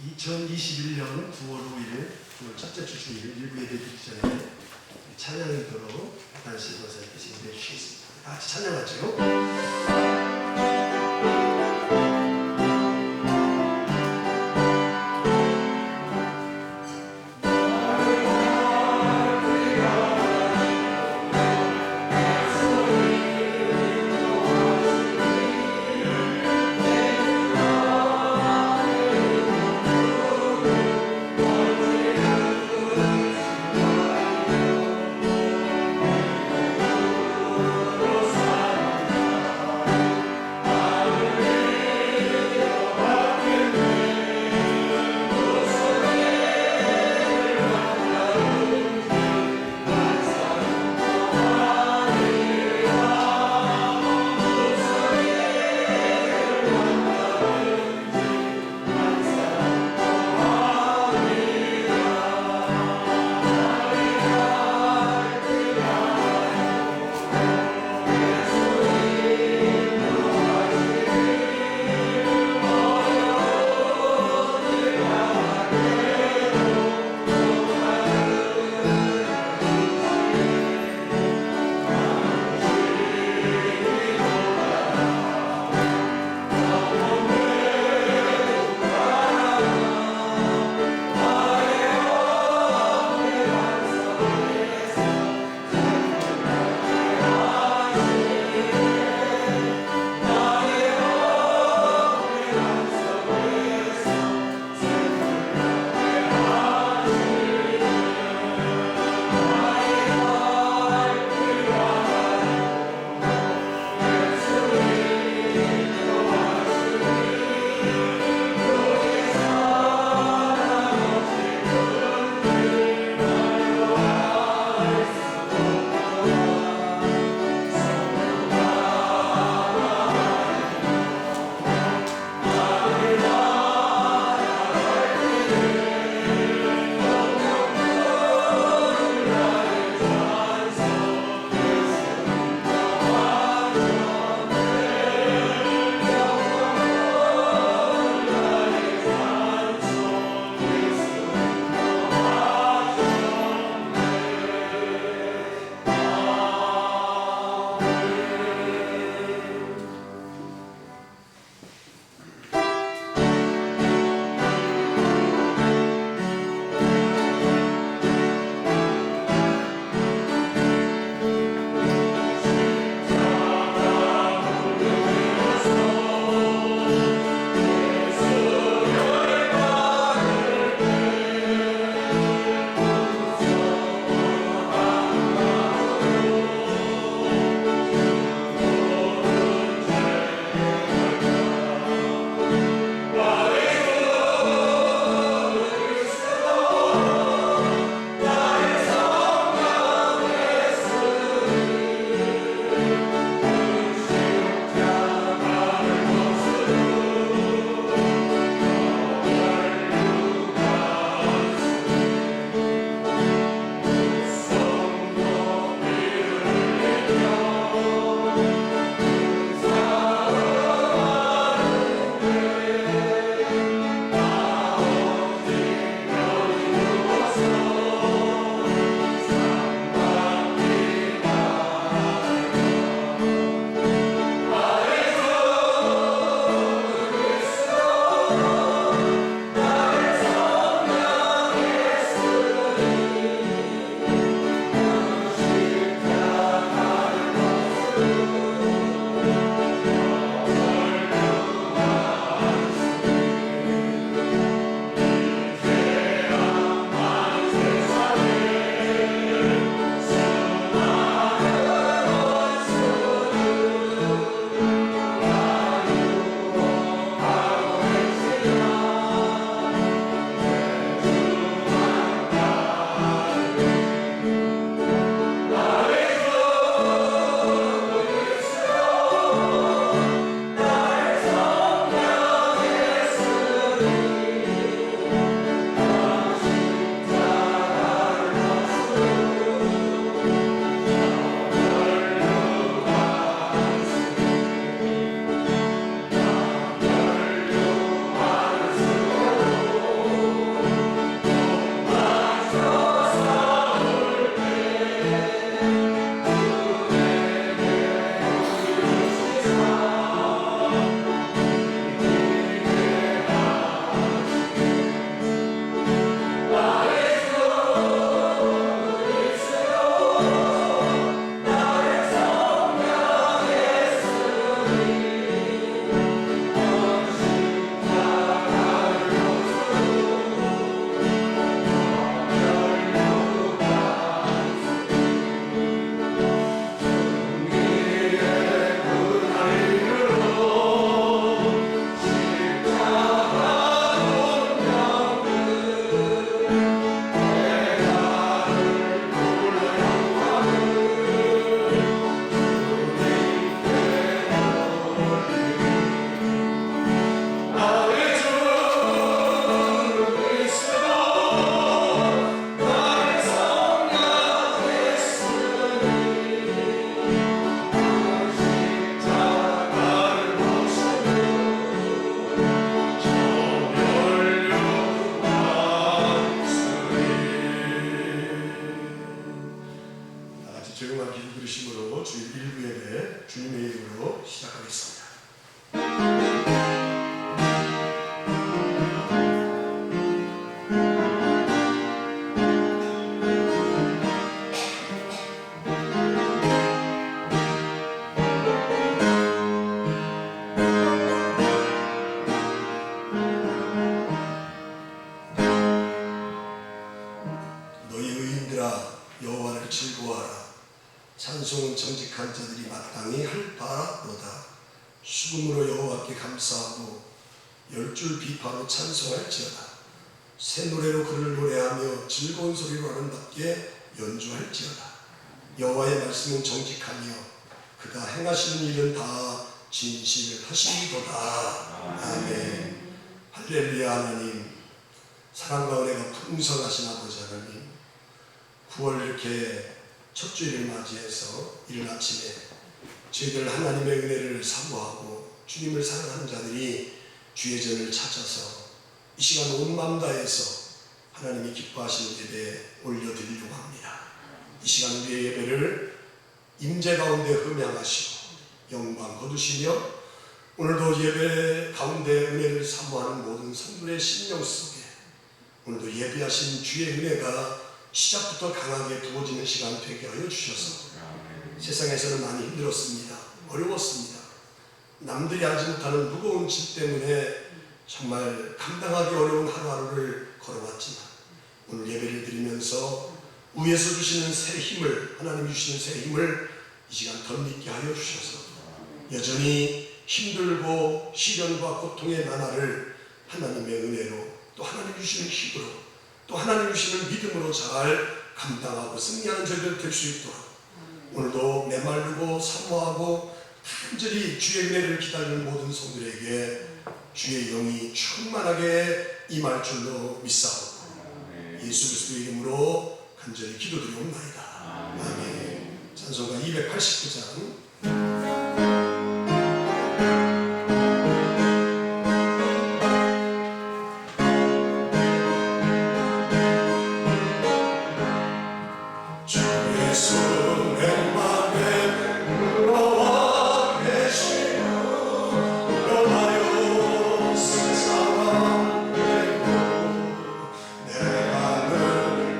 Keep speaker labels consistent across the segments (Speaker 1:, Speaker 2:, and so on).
Speaker 1: 2021년 9월 5일 9월 첫째 주 주일 일부 예배 드리기 전에 찬양을 들어 다시 선생님께 진행해 주시겠습니다. 다 같이 찬양하죠. 찬송은 정직한 자들이 마땅히 할 바로다. 수금으로 여호와께 감사하고 열줄 비파로 찬송할지어다. 새 노래로 그를 노래하며 즐거운 소리로 아름답게 연주할지어다. 여호와의 말씀은 정직하며 그가 행하시는 일은 다 진실하시리도다. 아멘. 할렐루야. 하나님, 사랑과 은혜가 풍성하신 아버지 하나님, 9월 이렇게 첫 주일을 맞이해서 이른 아침에 저희들 하나님의 은혜를 사모하고 주님을 사랑하는 자들이 주의 전을 찾아서 이 시간 온 마음 다해서 하나님이 기뻐하시는 예배 올려드리려고 합니다. 이 시간 우리의 예배를 임재 가운데 흠양하시고 영광 거두시며 오늘도 예배 가운데 은혜를 사모하는 모든 성도의 심령 속에 오늘도 예배하신 주의 은혜가 시작부터 강하게 부어지는 시간 되게 하여 주셔서 세상에서는 많이 힘들었습니다. 어려웠습니다. 남들이 알지 못하는 무거운 짐 때문에 정말 감당하기 어려운 하루하루를 걸어왔지만 오늘 예배를 드리면서 위에서 주시는 새 힘을, 하나님이 주시는 새 힘을 이 시간 덧입게 하여 주셔서 여전히 힘들고 시련과 고통의 나날을 하나님의 은혜로 또 하나님 주시는 힘으로 또 하나님 주시는 믿음으로 잘 감당하고 승리하는 저희들 될 수 있도록 오늘도 메마르고 사모하고 간절히 주의 은혜를 기다리는 모든 성들에게 주의 영이 충만하게 임할 줄로 믿사옵고 예수 그리스도의 이름으로 간절히 기도드리옵나이다. 아멘. 찬송가 289장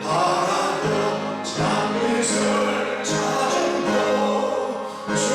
Speaker 2: 바라고 잠 밑을 찾은 곳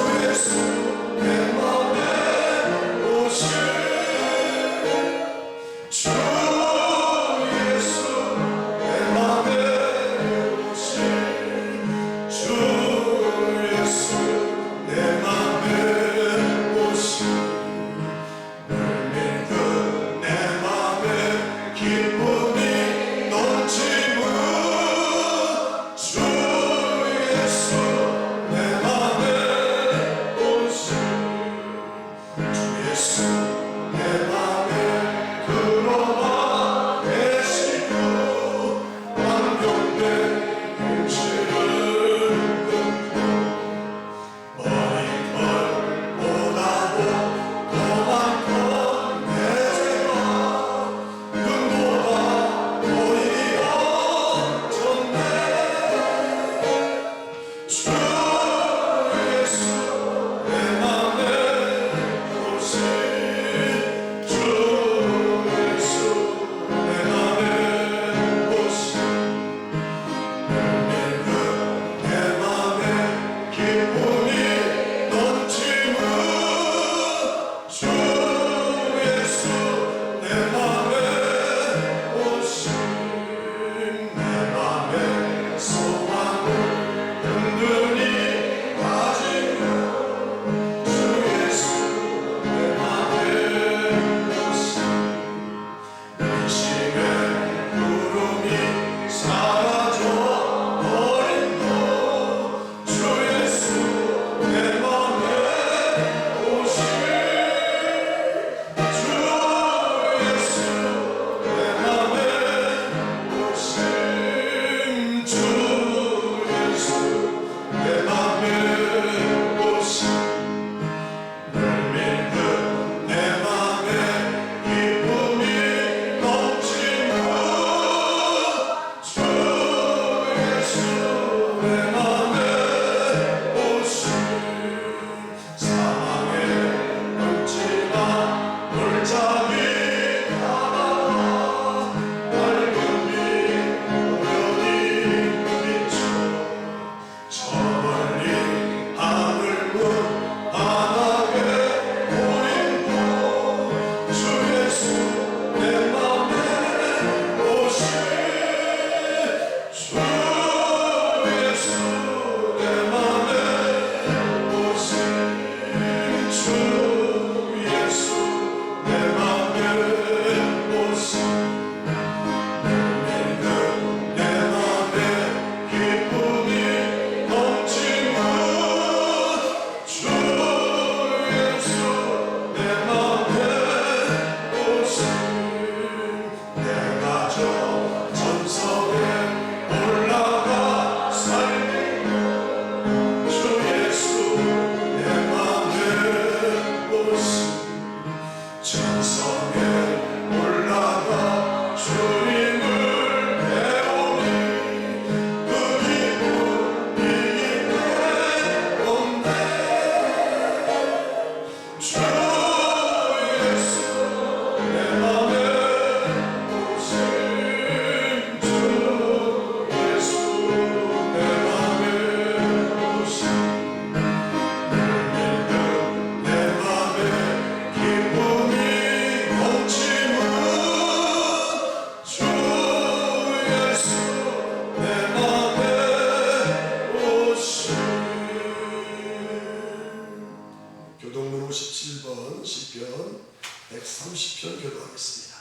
Speaker 1: 시편 교도하겠습니다.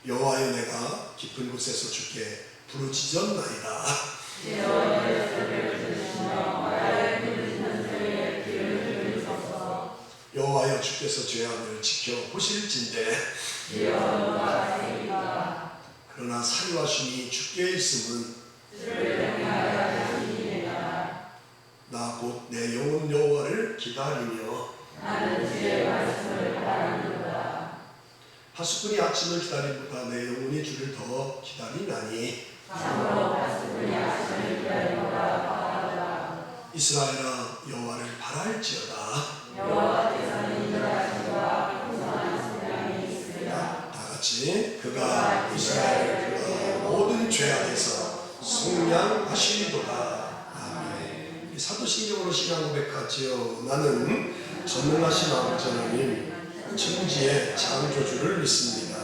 Speaker 1: 여호와여, 내가 깊은 곳에서 주께 부르짖었나이다. 여호와여, 주께서 죄악을 지켜 보실진대. 그러나 사리와 쉼이 주께 있음은 나 곧 내 영혼 여호와를 기다리며 파수꾼이 아침을 기다림보다 내 영혼이 주를 더 기다리나니. 이스라엘아, 여호와를 바랄지어다. 다같이 그가 이스라엘을 그가 모든 죄악에서 속량하시리도다. 아멘. 사도신경으로 신앙 고백하지요. 나는 전능하신 아버지 하나님 천지의 창조주를 믿습니다.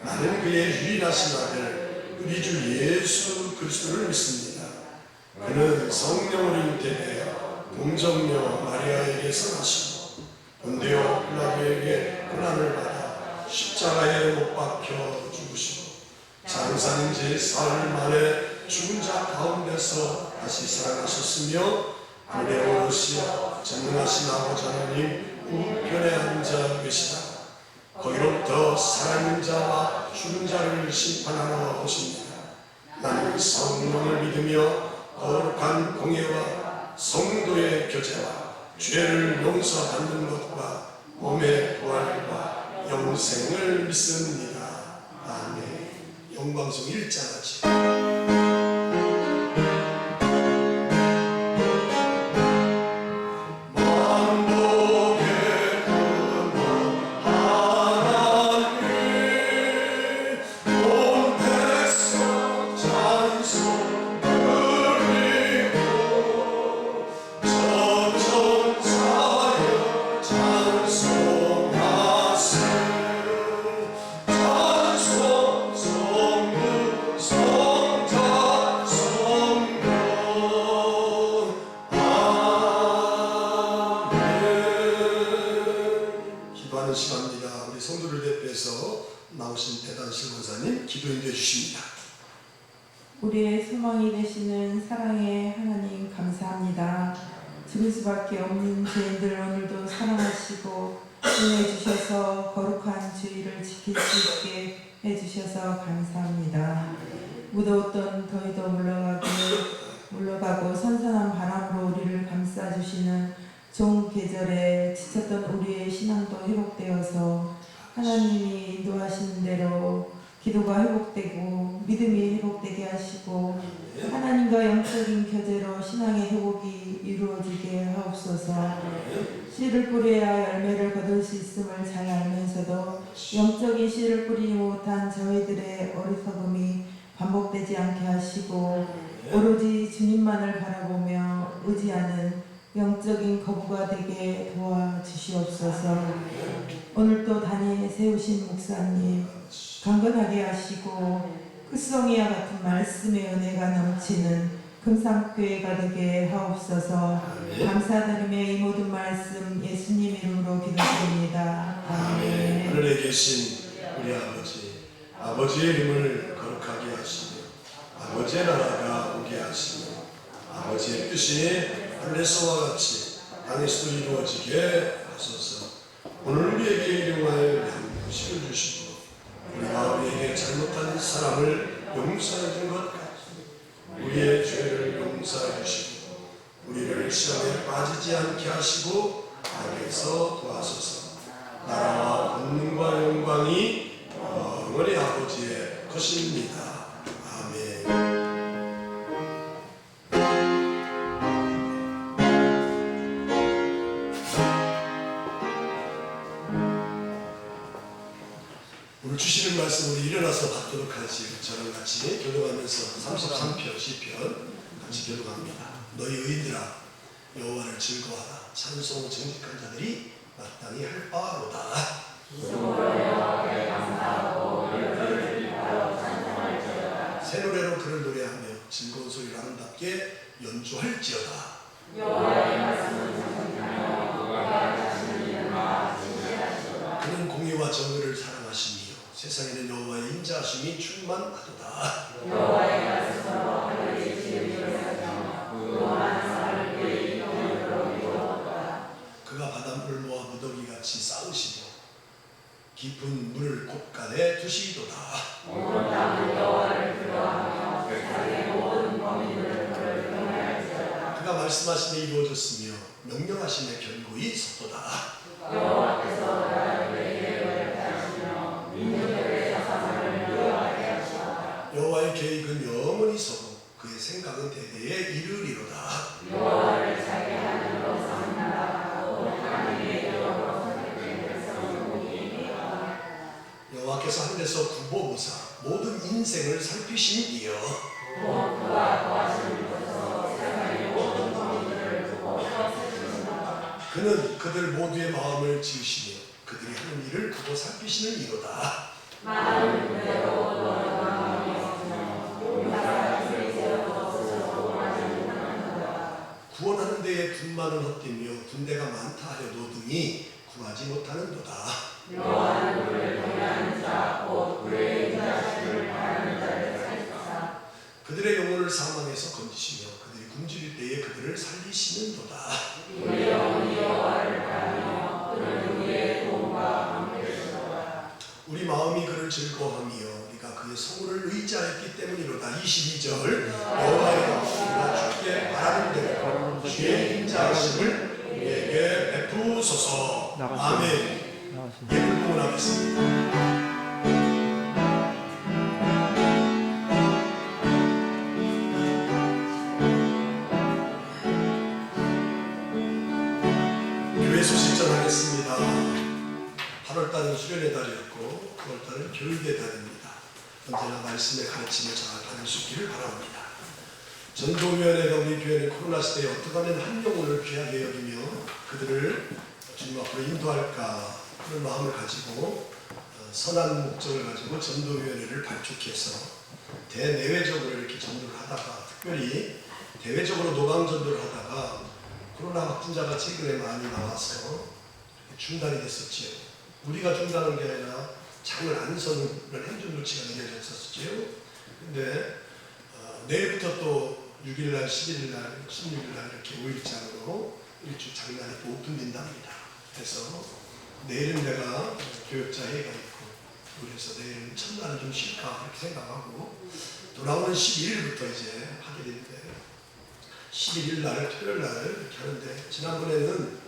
Speaker 1: 나는 그의 유일하신 아들 우리 주 예수 그리스도를 믿습니다. 그는 성령을 잉태해 동정녀 마리아에게서 나시고 본디오 빌라도에게 고난을 받아 십자가에 못 박혀 죽으시고 장사한 지 사흘 만에 죽은 자 가운데서 다시 살아나셨으며 하늘에 오르시어 전능하신 아버지 하나님 우편에 앉아 계시다. 거기로부터 살아있는 자와 죽은 자를 심판하러 오십니다. 나는 성령을 믿으며 거룩한 공예와 성도의 교제와 죄를 용서받는 것과 몸의 부활과 영생을 믿습니다. 아멘. 영광송 1장 같이. 시간입니다. 우리 성도를 대표해서 나오신 대단실 권사님 기도인도해 주십니다.
Speaker 2: 우리의 소망이 되시는 사랑의 하나님 감사합니다. 죽을 수밖에 없는 죄인들 오늘도 사랑하시고 은혜 주셔서 거룩한 주의를 지킬 수 있게 해주셔서 감사합니다. 무더웠던 더위도 물러가고 선선한 바람으로 우리를 감싸주시는 좋은 계절에 지쳤던 우리의 신앙도 회복되어서 하나님이 인도하시는 대로 기도가 회복되고 믿음이 회복되게 하시고 하나님과 영적인 교제로 신앙의 회복이 이루어지게 하옵소서. 씨를 뿌려야 열매를 거둘 수 있음을 잘 알면서도 영적인 씨를 뿌리지 못한 저희들의 어리석음이 반복되지 않게 하시고 오로지 주님만을 바라보며 의지하는 영적인 거부가 되게 도와주시옵소서. 오늘도 단위에 세우신 목사님 강건하게 하시고 끝송이와 같은 말씀의 은혜가 넘치는 금상교회가 되게 하옵소서. 감사드리며 이 모든 말씀 예수님 이름으로 기도드립니다. 아멘.
Speaker 1: 하늘에 계신 우리 아버지의 이름을 거룩하게 하시며 아버지의 나라가 오게 하시며 아버지의 뜻이 하늘에서와 같이 땅에서도 이루어지게 하소서. 오늘 우리에게 일용할 양식을 주시고 우리가 우리에게 잘못한 사람을 용서해 준 것 같이 우리의 죄를 용서해 주시고 우리를 시험에 빠지지 않게 하시고 악에서 도와소서. 나라와 권능과 영광이 영원히 아버지의 것입니다. 아멘. 오늘 주시는 말씀 우리 일어나서 받도록 하지. 저랑 같이 교독하면서 33편 시편 같이 교독합니다. 너희 의인들아 여호와를 즐거워하라. 찬송 정직한 자들이 마땅히 할 바로다. 새 노래로 그를 노래하며 즐거운 소리로 아름답게 연주할지어다. 그는 공의와 정의를 사랑하시며 세상에는 여호와의 인자하심이 충만하도다.
Speaker 3: 여호와의 말씀으로 하늘이 지으셨으며 무한한 산을 그의 이름으로 이루었다.
Speaker 1: 그가 바닷물을 모아 무더기같이 쌓으시며 깊은 물을 곳간에 두시도다.
Speaker 3: 온 땅은 여호와를 두려워하며 세상의 모든 범인들을 그를 경외할지어다.
Speaker 1: 그가 말씀하심에 이루어졌으며 명령하심에 견고히 섰도다.
Speaker 3: 여호와께서 나라들에게 노력하시며 민족들의 자산을 묘하게 하시도다.
Speaker 1: 여호와의 계획은 영원히 서고 그의 생각은 대대에 이르리로다.
Speaker 3: 여호와를 자기 하나님으로 삼는 나라하고 하나님의 이름으로 선택된 백성은 이기리라.
Speaker 1: 여호와께서 하늘에서 구보무사 모든 인생을 살피심이여
Speaker 3: 또 그와 도와주는 곳에서 세상의 모든 범인들을 두고 세우시는도다.
Speaker 1: 그는 그들 모두의 마음을 지으시며 그들이 하는 일을 두고 살피시는 이로다.
Speaker 3: 많은 군대로 너희가 명령하며 용사가 세세로 스스로 원하지 못하는도다.
Speaker 1: 구원하는 데에 군마는 헛되며 군대가 많다 하여도 등이 구하지 못하는도다.
Speaker 3: 여호와는 그를 경외하는 자, 곧 그의 인자하심을 바라는 자를 살피사
Speaker 1: 그들의 영혼을 사망에서 건지시며 그들이 굶주릴 때에 그들을 살리시는도다.
Speaker 3: 우리 영혼이 여호와를 바라며 그는 우리의 도움과 방패시도다.
Speaker 1: 우리 마음이 그를 즐거워하며 우리가 그의 성을 의지하였기 때문이로다. 22절 여호와의 우리가 주께 바라는 대로 주의 인자하심을 우리에게 베푸소서. 아멘. 예물 공헌하겠습니다. 교회 소식 전하겠습니다. 8월달은 수련의 달이었고 9월달은 교육의 달입니다. 언제나 말씀의 가르침을 잘 받을 수 있기를 바랍니다. 전도위원회가 우리 교회는 코로나 시대에 어떻게 하면 한 영혼을 귀하게 여기며 그들을 주님 앞으로 인도할까 그런 마음을 가지고 선한 목적을 가지고 전도위원회를 발족해서 대내외적으로 이렇게 전도를 하다가 특별히 대외적으로 노방전도를 하다가 코로나 확진자가 최근에 많이 나와서 중단이 됐었지요. 우리가 중단한 게 아니라 장을 안 서는 그런 행정 조치가 내려졌었지요. 근데 내일부터 또 6일날, 11일날, 16일날 이렇게 5일장으로 일주 장날이 또 오픈된답니다. 그래서 내일은 내가 교역자 회의가 있고 그래서 내일 첫날은 좀 쉴까 그렇게 생각하고 돌아오는 11일부터 이제 하게 되는데 11일 날 토요일 날 이렇게 하는데 지난번에는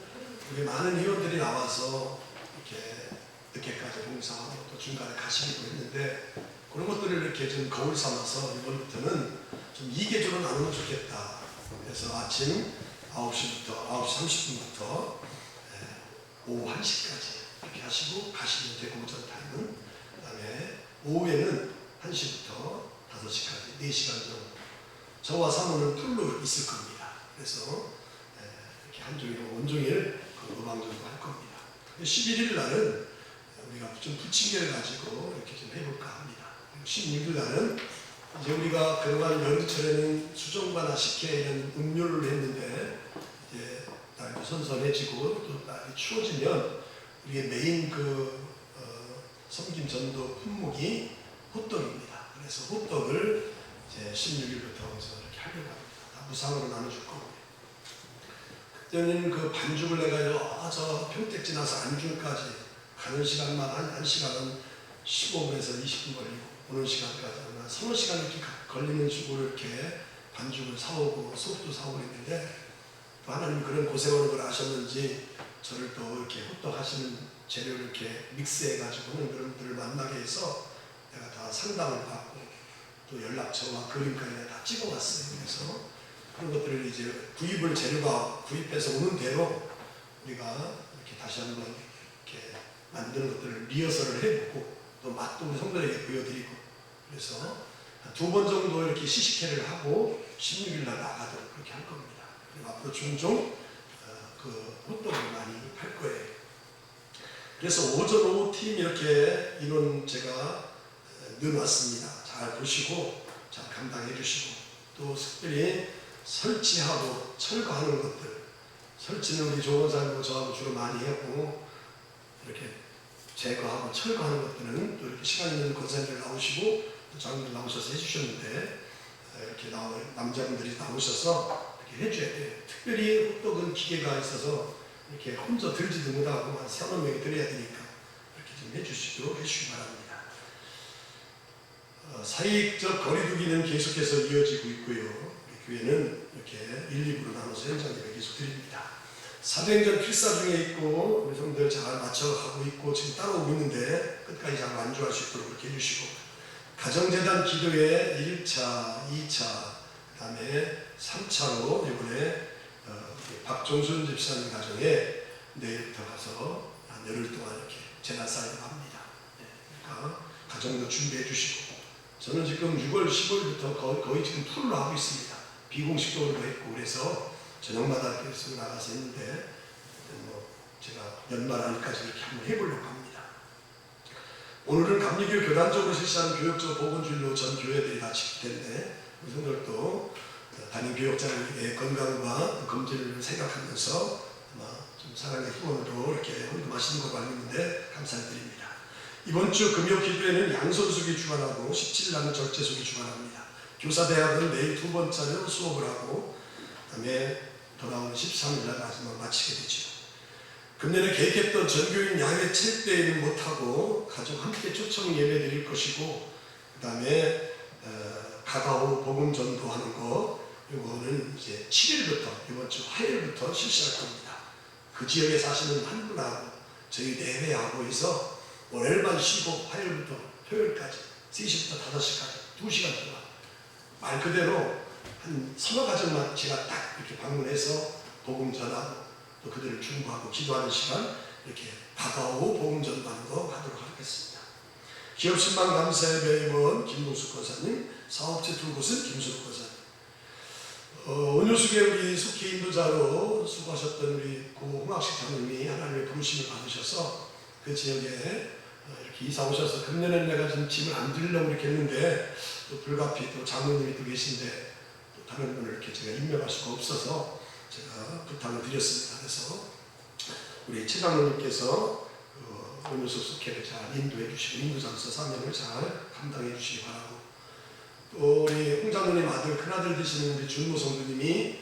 Speaker 1: 우리 많은 회원들이 나와서 이렇게 늦게까지 봉사하고 또 중간에 가시기도 했는데 그런 것들을 이렇게 좀 거울 삼아서 이번부터는 좀 2계조로 나누면 좋겠다. 그래서 아침 9시부터 9시 30분부터 오후 1시까지 이렇게 하시고 가시면 되고 오전 타임은 그 다음에 오후에는 1시부터 5시까지 4시간 정도 저와 사모는 풀로 있을 겁니다. 그래서 이렇게 한종일 온종일 노방전도 할 겁니다. 11일 날은 우리가 좀 부침개를 가지고 이렇게 좀 해볼까 합니다. 16일 날은 이제 우리가 그동안 여름철에는 수정과나 식혜 이런 음료를 했는데 이제 날도 선선해지고 또 날이 추워지면 우리의 메인 섬김 전도 품목이 호떡입니다. 그래서 호떡을 이제 16일부터 이렇게 하려고 합니다. 다 무상으로 나눠줄 거고요. 그때는 그 반죽을 내가 저 평택 지나서 안중까지 가는 시간만 한 시간은 15분에서 20분 걸리고 오는 시간까지 한 3-4시간 이렇게 걸리는 식으로 이렇게 반죽을 사오고 소금도 사오고 있는데 또 하나님 그런 고생하는 걸 아셨는지 저를 또 이렇게 호떡 하시는 재료를 이렇게 믹스해가지고 하는 그런 분들을 만나게 해서 내가 다 상담을 받고 또 연락처와 그림까지 다 찍어왔어요. 그래서 그런 것들을 이제 재료가 구입해서 오는 대로 우리가 이렇게 다시 한번 이렇게 만드는 것들을 리허설을 해보고 또 맛도 우리 성도들에게 보여드리고 그래서 한 2번 정도 이렇게 시식회를 하고 16일 날 나가도록 그렇게 할 겁니다. 그리고 앞으로 종종 그 호떡을 많이 할 거예요. 그래서 오전 오후 팀 이렇게 인원 제가 넣어놨습니다. 잘 보시고 잘 감당해 주시고 또 특별히 설치하고 철거하는 것들 설치는 우리 조원사님과 저하고 주로 많이 했고 이렇게 제거하고 철거하는 것들은 또 이렇게 시간 있는 권사님들 나오시고 또 장로들 나오셔서 해주셨는데 이렇게 남자분들이 나오셔서 이렇게 해줘야 돼요. 특별히 혹독은 기계가 있어서 이렇게 혼자 들지도 못하고 한 3-4명이 들어야 되니까 이렇게 좀 해주시도록 해주시기 바랍니다. 사익적 거리두기는 계속해서 이어지고 있고요. 우리 교회는 이렇게 1, 2부로 나눠서 현장 예배 계속 드립니다. 사도행전 필사 중에 있고 우리 성도들 잘 맞춰가고 있고 지금 따라오고 있는데 끝까지 잘 완주할 수 있도록 그렇게 해주시고, 가정재단 기도회 1차, 2차, 그 다음에 3차로 이번에 박종순 집사님 가정에 내일부터 가서 한 열흘 동안 이렇게 재단 쌓이려고 합니다. 그러니까 가정도 준비해 주시고, 저는 지금 6월 15일부터 거의 지금 풀로 하고 있습니다. 비공식적으로 했고 그래서 저녁마다 계속 나가서 했는데 제가 연말 안까지 이렇게 한번 해보려고 합니다. 오늘은 감리교 교단적으로 실시하는 교육적 보건주일로 전 교회들이 다 지킬 텐데 우리 성도들도 담임 교역자의 건강과 검진을 생각하면서 아마 좀 사랑의 후원으로 이렇게 헌금하시는 걸 알고 있는데 감사드립니다. 이번 주 금요 기도회는 양선숙이 주관하고 17일 날은 절제숙이 주관합니다. 교사대학은 내일 2번째로 수업을 하고 그다음에 돌아오는 13일 날 마지막 마치게 되죠. 금년에 계획했던 전교인 야외 체육대회는 못하고 가족 함께 초청 예배 드릴 것이고, 그 다음에 가가오 복음 전도하는 거 이거는 이제 7일부터 이번 주 화요일부터 실시할 겁니다. 그 지역에 사시는 한 분하고 저희 내외하고 해서 월요일만 쉬고 화요일부터 토요일까지 3시부터 5시까지 2시간 동안 말 그대로 한 서너 가정만 제가 딱 이렇게 방문해서 복음 전하고 또 그들을 중보하고 기도하는 시간 이렇게 다가오고 복음 전하는 거 하도록 하겠습니다. 기업 신방 감사예배 임원 김동숙 권사님, 사업체 둘곳은 김수록 권사님, 온유숙의 우리 속히 인도자로 수고하셨던 우리 고 홍학식 장로님이 하나님의 부르심을 받으셔서 그 지역에 이렇게 이사 오셔서 금년에는 내가 좀 짐을 안 들려고 이렇게 했는데 또 불가피 또 장로님이 또 계신데 또 다른 분을 이렇게 제가 임명할 수가 없어서 제가 부탁을 드렸습니다. 그래서 우리 최 장로님께서 온유숙 숙회를 잘 인도해 주시고 인도장서 사명을 잘 감당해 주시기 바라고, 또 우리 홍 장로님 아들 큰아들 되시는 우리 준모 성도님이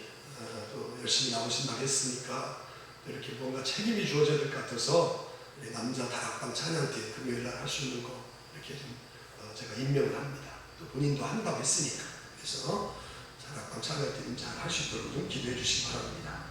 Speaker 1: 또 열심히 나오신다고 했으니까 이렇게 뭔가 책임이 주어져야 될 것 같아서 우리 남자 다락방 찬양때 금요일 날 할 수 있는 거 이렇게 좀 제가 임명을 합니다. 또 본인도 한다고 했으니까 그래서 다락방 찬양때 잘 할 수 있도록 좀 기도해 주시기 바랍니다.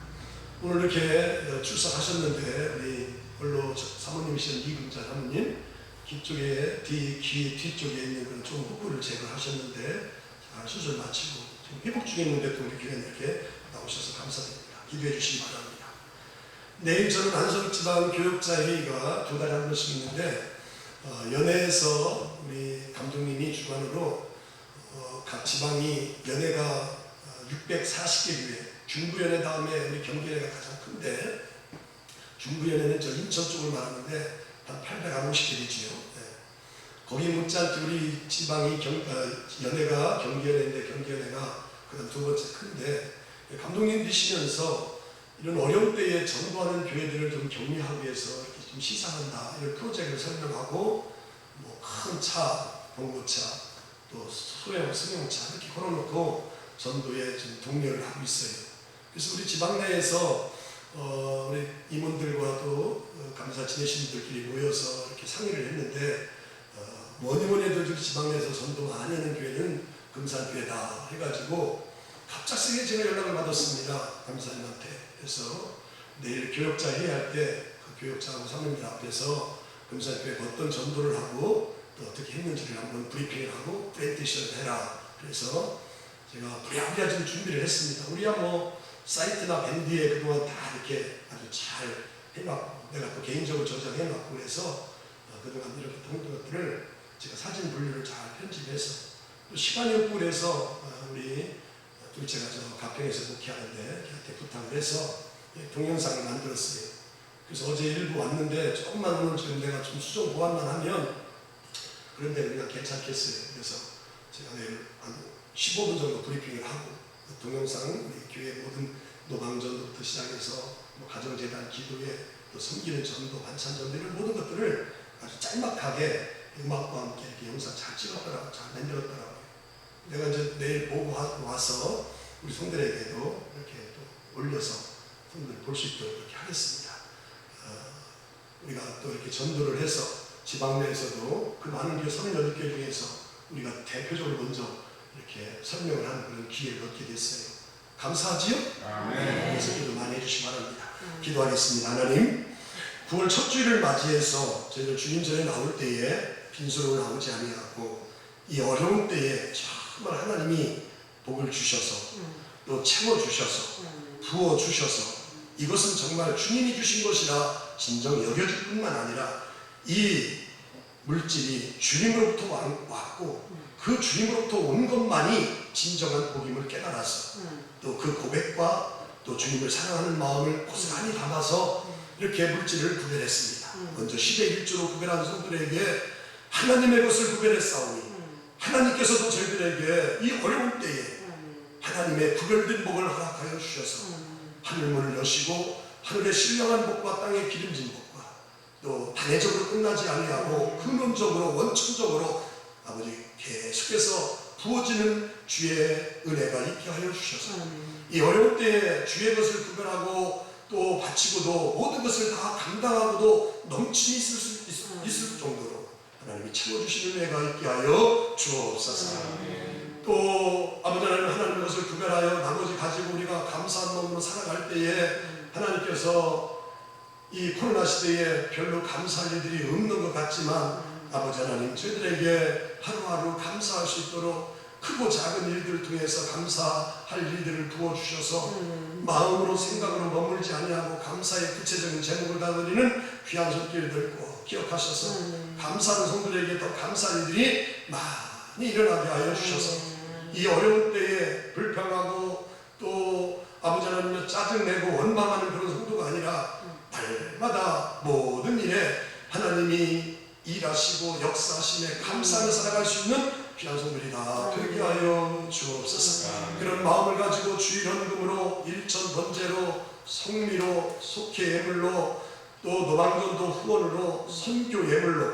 Speaker 1: 오늘 이렇게 출석하셨는데 우리 원로 사모님이신 이금자 사모님 귀 뒤쪽에 있는 그런 좀 후구를 제거하셨는데 잘 수술 마치고 지금 회복 중에 있는데 또 우리 교회에 이렇게 나오셔서 감사드립니다. 기도해 주시기 바랍니다. 내일 저는 안성지방 교육자회의가 2달에 한 번씩 있는데 연회에서 우리 감독님이 주관으로 각 지방이 연회가 640개 교회, 중부연회 다음에 우리 경기연회가 가장 큰데 중부연회는 저 인천 쪽을 말하는데 한 850개 되지요. 네. 거기 못지않게 우리 지방이 연회가 경기연회인데 경기연회가 그다음 2번째 큰데 감독님 되시면서 이런 어려운 때에 전도하는 교회들을 좀 격려하기 위해서 이렇게 좀 시상한다 이런 프로젝트를 설명하고 뭐 큰 차, 봉고차, 또 소형 승용차 이렇게 걸어놓고 전도에 좀 독려를 하고 있어요. 그래서 우리 지방 내에서 우리 임원들과 또 감사 지내신 분들끼리 모여서 이렇게 상의를 했는데 뭐니 해도 지방 내에서 전도 많이 하는 교회는 금산교회다 해가지고 갑작스레 제가 연락을 받았습니다. 감사님한테. 그래서 내일 교역자 회의할 때 그 교역자하고 사모님들 앞에서 금산교회가 어떤 전도를 하고 또 어떻게 했는지를 한번 브리핑을 하고 프레젠테이션을 해라. 그래서 제가 부랴부랴 좀 준비를 했습니다. 우리야 뭐 사이트나 밴드에 그동안 다 이렇게 아주 잘 해놨고 내가 또 개인적으로 저장해놨고 그래서 그동안 이렇게 했던 것들을 제가 사진 분류를 잘 편집해서 또 시간이 없고 그래서 우리 둘째가 저 가평에서 목회하는데 걔한테 부탁을 해서 동영상을 만들었어요. 그래서 어제 일부 왔는데 조금만 오늘 지금 내가 좀 수정 보완만 하면 그런데 우리가 괜찮겠어요. 그래서 제가 내일 한 15분 정도 브리핑을 하고 그 동영상 우리 교회 모든 노방전도부터 시작해서 뭐 가정재단 기도회 또 섬기는 전도 반찬 전도 이런 모든 것들을 아주 짤막하게 음악과 함께 이렇게 영상 잘 찍었더라고요. 잘 만들었더라고요. 내가 이제 내일 보고 와서 우리 성들에게도 이렇게 또 올려서 성들 볼 수 있도록 이렇게 하겠습니다. 우리가 또 이렇게 전도를 해서 지방 내에서도 그 많은 교회 38개 중에서 우리가 대표적으로 먼저 이렇게 설명을 하는 그런 기회를 얻게 됐어요. 감사하지요? 그래서 기도 많이 해주시기 바랍니다. 기도하겠습니다. 하나님, 9월 첫 주일을 맞이해서 저희들 주님 전에 나올 때에 빈손으로 나오지 아니하고 이 어려운 때에 정말 하나님이 복을 주셔서 또 채워주셔서 부어주셔서 이것은 정말 주님이 주신 것이라 진정 여겨질 뿐만 아니라 이 물질이 주님으로부터 왔고 그 주님으로부터 온 것만이 진정한 복임을 깨달아서 또 그 고백과 또 주님을 사랑하는 마음을 고스란히 담아서 이렇게 물질을 구별했습니다. 먼저 10의 1조로 구별한 성들에게 하나님의 것을 구별했사오니 하나님께서도 저희들에게 이 어려운 때에 하나님의 구별된 복을 허락하여 주셔서 하늘문을 여시고 하늘의 신령한 복과 땅의 기름진 복과 또 단회적으로 끝나지 아니하고 근원적으로 원천적으로 아버지 계속해서 부어지는 주의 은혜가 있게 하여 주셔서 이 어려운 때에 주의 것을 구별하고 또 바치고도 모든 것을 다 감당하고도 넘침이 있을 정도로 하나님이 채워주시는 은혜가 있게 하여 주옵소서. 또 아버지 하나님, 하나님의 것을 구별하여 나머지 가지고 우리가 감사한 마음으로 살아갈 때에 하나님께서 이 코로나 시대에 별로 감사할 일들이 없는 것 같지만 아버지 하나님, 저희들에게 하루하루 감사할 수 있도록 크고 작은 일들을 통해서 감사할 일들을 부어주셔서 마음으로 생각으로 머물지 아니하고 감사의 구체적인 제목을 다 드리는 귀한 손길을 들고 기억하셔서 감사하는 성도들에게 더 감사할 일들이 많이 일어나게 하여 주셔서 이 어려운 때에 불평하고 또 아버지 하나님을 짜증내고 원망하는 그런 성도가 아니라 날마다 모든 일에 하나님이 일하시고 역사하심에 감사하며 살아갈 수 있는 귀한 성들이 다 되게 하여 주옵소서. 그런 마음을 가지고 주일 헌금으로 일천 번제로 성미로 속회 예물로 또 노방전도 후원으로 선교 예물로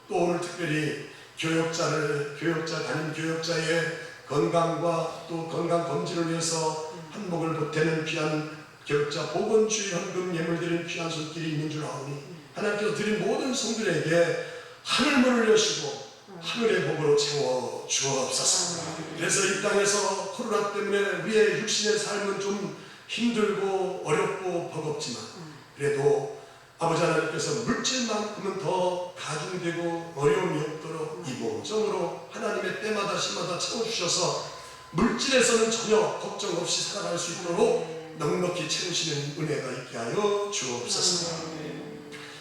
Speaker 1: 또 오늘 특별히 담임 교역자의 건강과 또 건강 검진을 위해서 한몫을 보태는 귀한 교역자 보건주의 헌금 예물 드리는 귀한 손길이 있는 줄 아오니 하나님께서 드린 모든 성들에게 하늘문을 여시고 하늘의 복으로 채워 주옵소서. 그래서 이 땅에서 코로나 때문에 우리의 육신의 삶은 좀 힘들고 어렵고 버겁지만 그래도 아버지 하나님께서 물질만큼은 더 가중되고 어려움이 없도록 이모적으로 하나님의 때마다 시마다 채워주셔서 물질에서는 전혀 걱정 없이 살아갈 수 있도록 넉넉히 채우시는 은혜가 있게 하여 주옵소서.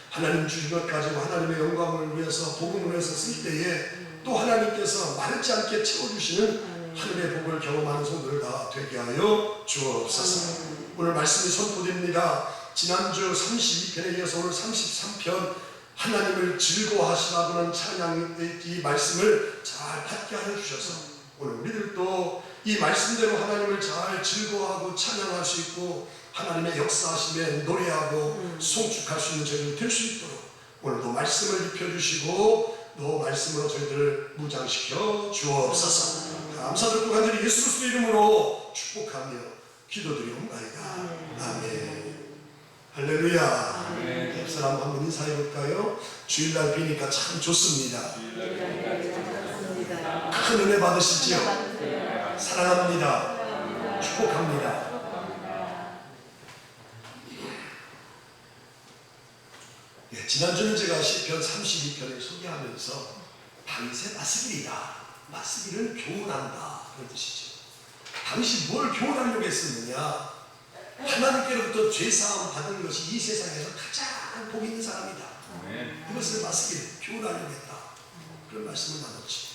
Speaker 1: 하나님 주신 것 가지고 하나님의 영광을 위해서 복음을 위해서 쓸 때에 또 하나님께서 마르지 않게 채워주시는 하늘의 복을 경험하는 성도들 다 되게 하여 주옵소서. 오늘 말씀이 선포됩니다. 지난주 32편에 이어서 오늘 33편 하나님을 즐거워하시라고는 찬양의 이 말씀을 잘 받게 하여 주셔서 오늘 우리들도 이 말씀대로 하나님을 잘 즐거워하고 찬양할 수 있고 하나님의 역사하심에 노래하고 송축할 수 있는 저희들 될 수 있도록 오늘도 말씀을 입혀주시고 또 말씀으로 저희들을 무장시켜 주옵소서. 감사드리고 간절히 예수 그리스도의 이름으로 축복하며 기도드리옵나이다. 아멘. 할렐루야. 옆 사람 한번 인사해 볼까요? 주일날 뵈니까 참 좋습니다. 큰 은혜 받으시지요? 사랑합니다. 축복합니다. 예, 지난주는 제가 시편 32편을 소개하면서 당세 마스길이다. 마스길은 교훈한다. 그런 뜻이죠. 당시 뭘 교훈하려고 했었느냐? 하나님께로부터 죄사함 받은 것이 이 세상에서 가장 복 있는 사람이다. 이것을 마스길 교훈하려고 했다. 그런 말씀을 나눴지.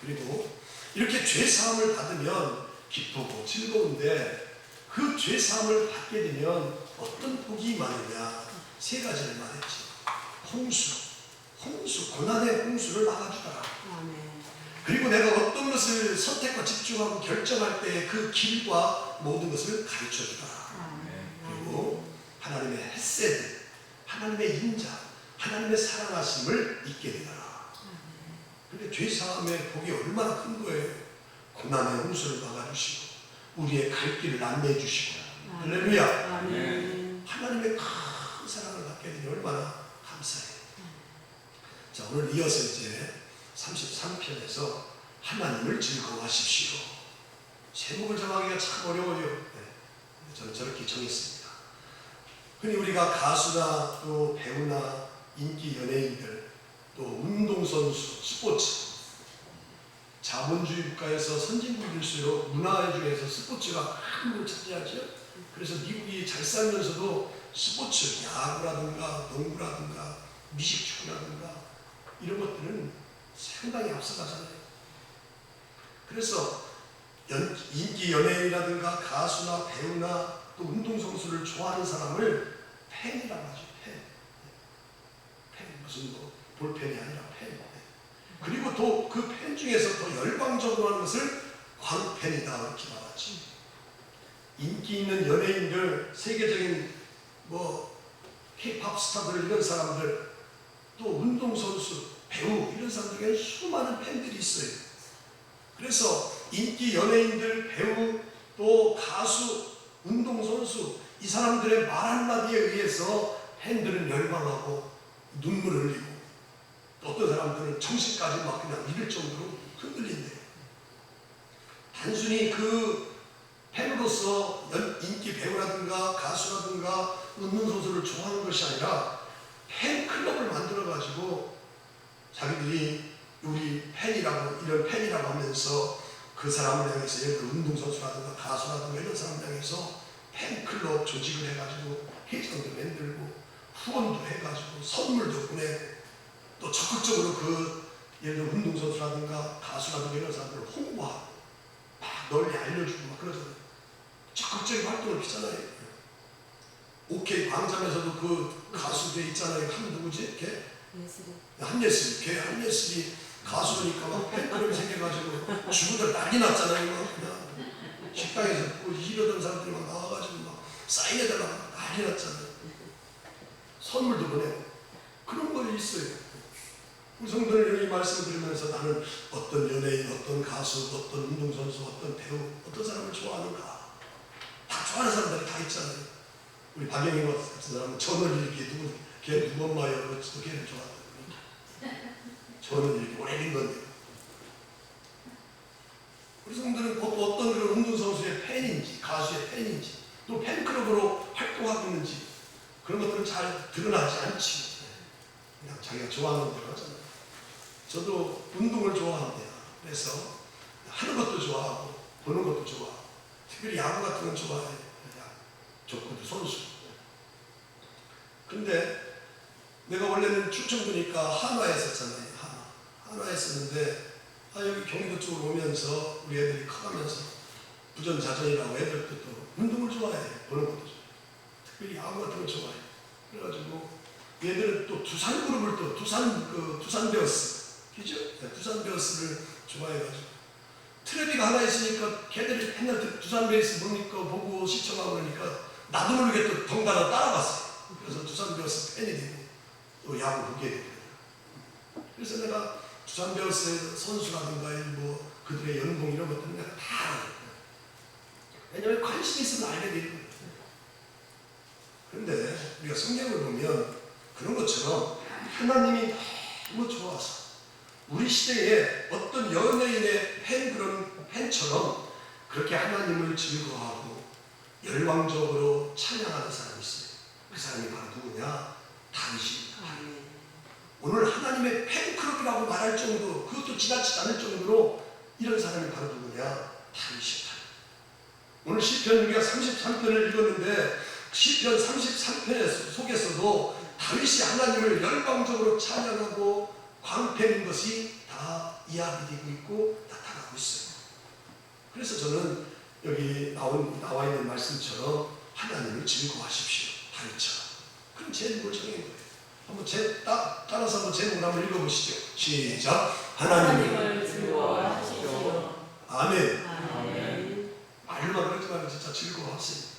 Speaker 1: 그리고 이렇게 죄사함을 받으면 기쁘고 즐거운데 그 죄사함을 받게 되면 어떤 복이 많으냐? 세 가지를 말했지. 홍수, 고난의 홍수를 막아주더라. 그리고 내가 어떤 것을 선택과 집중하고 결정할 때 그 길과 모든 것을 가르쳐주더라. 그리고 하나님의 헤세드, 하나님의 인자, 하나님의 사랑하심을 잊게 되더라. 근데 죄사함의 복이 얼마나 큰 거예요. 고난의 홍수를 막아주시고 우리의 갈 길을 안내해 주시고 할렐루야.
Speaker 3: 아멘.
Speaker 1: 하나님의 큰 사랑을 받게 되니 얼마나 감사해요. 자, 오늘 이어서 이제 33편에서 하나님을 즐거워하십시오. 제목을 정하기가 참 어려워요. 네. 저는 저렇게 정했습니다. 흔히 우리가 가수나 또 배우나 인기 연예인들 또 운동선수, 스포츠 자본주의 국가에서 선진국일수록 문화 중에서 스포츠가 큰 걸 차지하죠. 그래서 미국이 잘 살면서도 스포츠, 야구라든가 농구라든가 미식축구라든가 이런 것들은 상당히 앞서가잖아요. 그래서 인기 연예인이라든가 가수나 배우나 또 운동선수를 좋아하는 사람을 팬이라고 하죠. 팬. 무슨 뭐 볼펜이 아니라 팬. 그리고 또 그 팬 중에서 더 열광적으로 하는 것을 광팬이다 이렇게 말하지. 인기 있는 연예인들, 세계적인 뭐 K-팝 스타들 이런 사람들, 또 운동선수, 배우 이런 사람들에게 수많은 팬들이 있어요. 그래서 인기 연예인들, 배우, 또 가수, 운동선수 이 사람들의 말 한마디에 의해서 팬들은 열광하고 눈물을 흘리고 또 어떤 사람들은 정신까지 막 그냥 잃을 정도로 흔들린대요. 단순히 그 팬으로서 인기 배우라든가 가수라든가 운동선수를 좋아하는 것이 아니라 팬클럽을 만들어가지고 자기들이 우리 팬이라고 이런 팬이라고 하면서 그 사람을 향해서 예를 들어 운동선수라든가 가수라든가 이런 사람을 향해서 팬클럽 조직을 해가지고 회장도 만들고 후원도 해가지고 선물도 보내고 또 적극적으로 그 예를 들어 운동선수라든가 가수라든가 이런 사람들을 홍보하고 막 널리 알려주고 막 그러잖아요. 적극적인 활동을 피잖아요. OK 광장에서도 그 가수들 있잖아요. 한 누구지? 걔? 한예슬이. 걔 한예슬이 가수니까 막 팬클럽이 생겨가지고 주부들 난리 났잖아요. 막 그냥 식당에서 그 이러던 사람들이 막 나와가지고 막 사인해달라고 난리 났잖아요. 선물도 보내고 그런 거 있어요. 우리 성도들 이 말씀을 들으면서 나는 어떤 연예인, 어떤 가수, 어떤 운동선수, 어떤 배우, 어떤 사람을 좋아하는가. 다 좋아하는 사람들이 다 있잖아요. 우리 박영희 같은 사람은 전원일기 걔 누구 엄마예요? 또 걔를 좋아하거든요. 전원일기 오래된 건데. 우리 성도들은 어떤 그런 운동선수의 팬인지, 가수의 팬인지, 또 팬클럽으로 활동하고 있는지 그런 것들은 잘 드러나지 않지. 그냥 자기가 좋아하는 대로 하잖아요. 저도 운동을 좋아합니다. 그래서 하는 것도 좋아하고 보는 것도 좋아하고 특별히 야구 같은 건 좋아해요. 족구도 선수. 근데 내가 원래는 충청도니까 한화에 있었잖아요. 한화에 있었는데 여기 경기도 쪽으로 오면서 우리 애들이 커가면서 부전자전이라고 애들도 또 운동을 좋아해요. 보는 것도 좋아해요. 특별히 야구 같은 거 좋아해요. 그래가지고 얘들은 또 두산 그룹을 또 두산 베어스 그죠? 두산 베어스를 좋아해가지고 트레비가 하나 있으니까 걔들이 맨날 두산 베어스 보고 시청하고 그러니까 나도 모르게 또 덩달아 따라갔어요. 그래서 두산 베어스 팬이 되고 또 야구 보게 되고 그래서 내가 두산 베어스의 선수라든가 뭐 그들의 연봉 이런 것들은 내가 다 알아요. 왜냐면 관심이 있으면 알게 되는 거예요. 그런데 우리가 성경을 보면 그런 것처럼 하나님이 너무 좋아서 우리 시대에 어떤 연예인의 그런 팬처럼 그렇게 하나님을 즐거워하고 열광적으로 찬양하는 사람이 있어요. 그 사람이 바로 누구냐? 다윗입니다. 오늘 하나님의 팬클럽이라고 말할 정도 그것도 지나치지 않을 정도로 이런 사람이 바로 누구냐? 다윗입니다. 오늘 시편 우리가 33편을 읽었는데 시편 33편 속에서도 다윗이 하나님을 열광적으로 찬양하고 광팬인 것이 다 이야기되고 있고 나타나고 있어요. 그래서 저는 여기 나와 있는 말씀처럼 하나님을 즐거워하십시오. 다윗처럼. 그럼 제목을 정한 거예요. 한번 따라서 한번 제목을 한번 읽어보시죠. 시작. 하나님을
Speaker 3: 즐거워하십시오.
Speaker 1: 아멘.
Speaker 3: 아멘.
Speaker 1: 말로만 그러지 말고 진짜 즐거워하세요.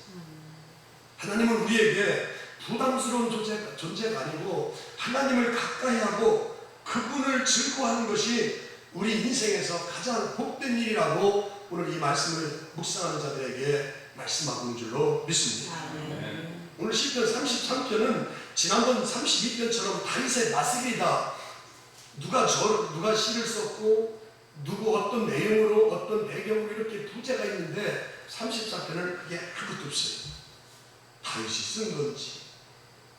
Speaker 1: 하나님은 우리에게 부담스러운 존재가 아니고 하나님을 가까이 하고 그분을 즐거워하는 것이 우리 인생에서 가장 복된 일이라고 오늘 이 말씀을 묵상하는 자들에게 말씀하고 있는 줄로 믿습니다. 오늘 시편 33편은 지난번 32편처럼 다윗의 나스길이다. 누가 시를 썼고 누구 어떤 내용으로 어떤 배경으로 이렇게 부제가 있는데 34편은 그게 아무것도 없어요. 다윗이 쓴 건지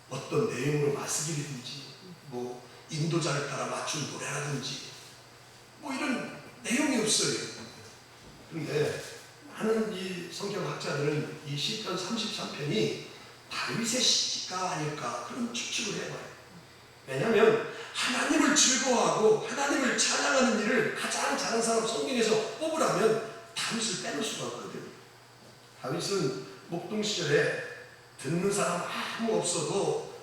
Speaker 1: 어떤 내용으로 나스길이든지 뭐 인도자를 따라 맞춘 노래라든지 뭐 이런 내용이 없어요. 그런데 많은 이 성경학자들은 이 시편 33편이 다윗의 시가 아닐까 그런 추측을 해봐요. 왜냐하면 하나님을 즐거워하고 하나님을 찬양하는 일을 가장 잘하는 사람 성경에서 뽑으라면 다윗을 빼놓을 수가 없거든요. 다윗은 목동 시절에 듣는 사람 아무 없어도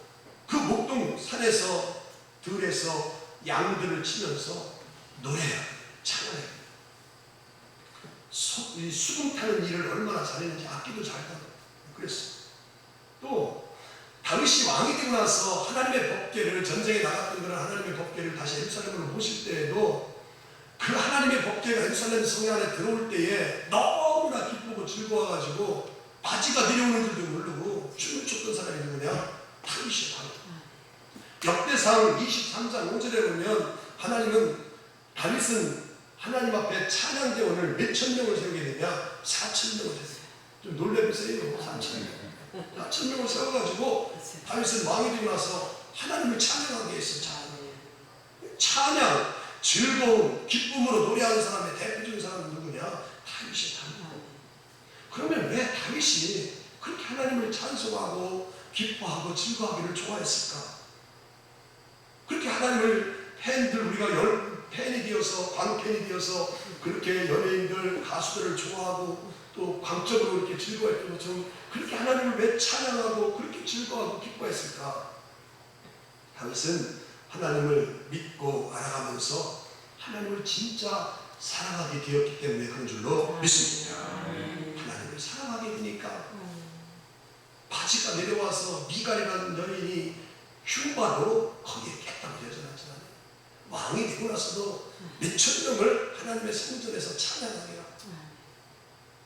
Speaker 1: 그 목동 산에서 들에서 양들을 치면서 노래해요. 찬양해요. 수금 타는 일을 얼마나 잘했는지 악기도 잘 타고 그랬어요. 또 다윗이 왕이 되고 나서 하나님의 법궤를 전쟁에 나갔던 그런 하나님의 법궤를 다시 예루살렘으로 모실 때에도 그 하나님의 법궤가 예루살렘 성에 안에 들어올 때에 너무나 기쁘고 즐거워가지고 바지가 내려오는 줄도 모르고 춤을 췄던 사람이 누구냐? 다윗이에요. 역대상 23장 5절에 보면 다윗은 하나님 앞에 찬양대원을 몇천 명을 세우게 되냐? 4,000명을 세워요. 좀 놀래보세요. 4,000명을 세워가지고 다윗은 왕이 되고 나서 하나님을 찬양하게 했어요. 찬양, 즐거움, 기쁨으로 노래하는 사람의 대표적인 사람은 누구냐? 다윗이다. 그러면 왜 다윗이 그렇게 하나님을 찬송하고 기뻐하고 즐거워하기를 좋아했을까? 그렇게 하나님을 우리가 팬이 되어서 광팬이 되어서 그렇게 연예인들 가수들을 좋아하고 또 광적으로 이렇게 즐거워했던 것처럼 그렇게 하나님을 왜 찬양하고 그렇게 즐거워하고 기뻐했을까? 다윗은 하나님을 믿고 알아가면서 하나님을 진짜 사랑하게 되었기 때문에 그런 줄로 믿습니다. 하나님을 사랑하게 되니까 바지가 내려와서 미갈이라는 여인이 흉바로 거기에 깼다고 되어져놨잖아요. 왕이 되고 나서도 몇천 명을 하나님의 성전에서 찬양하게 하고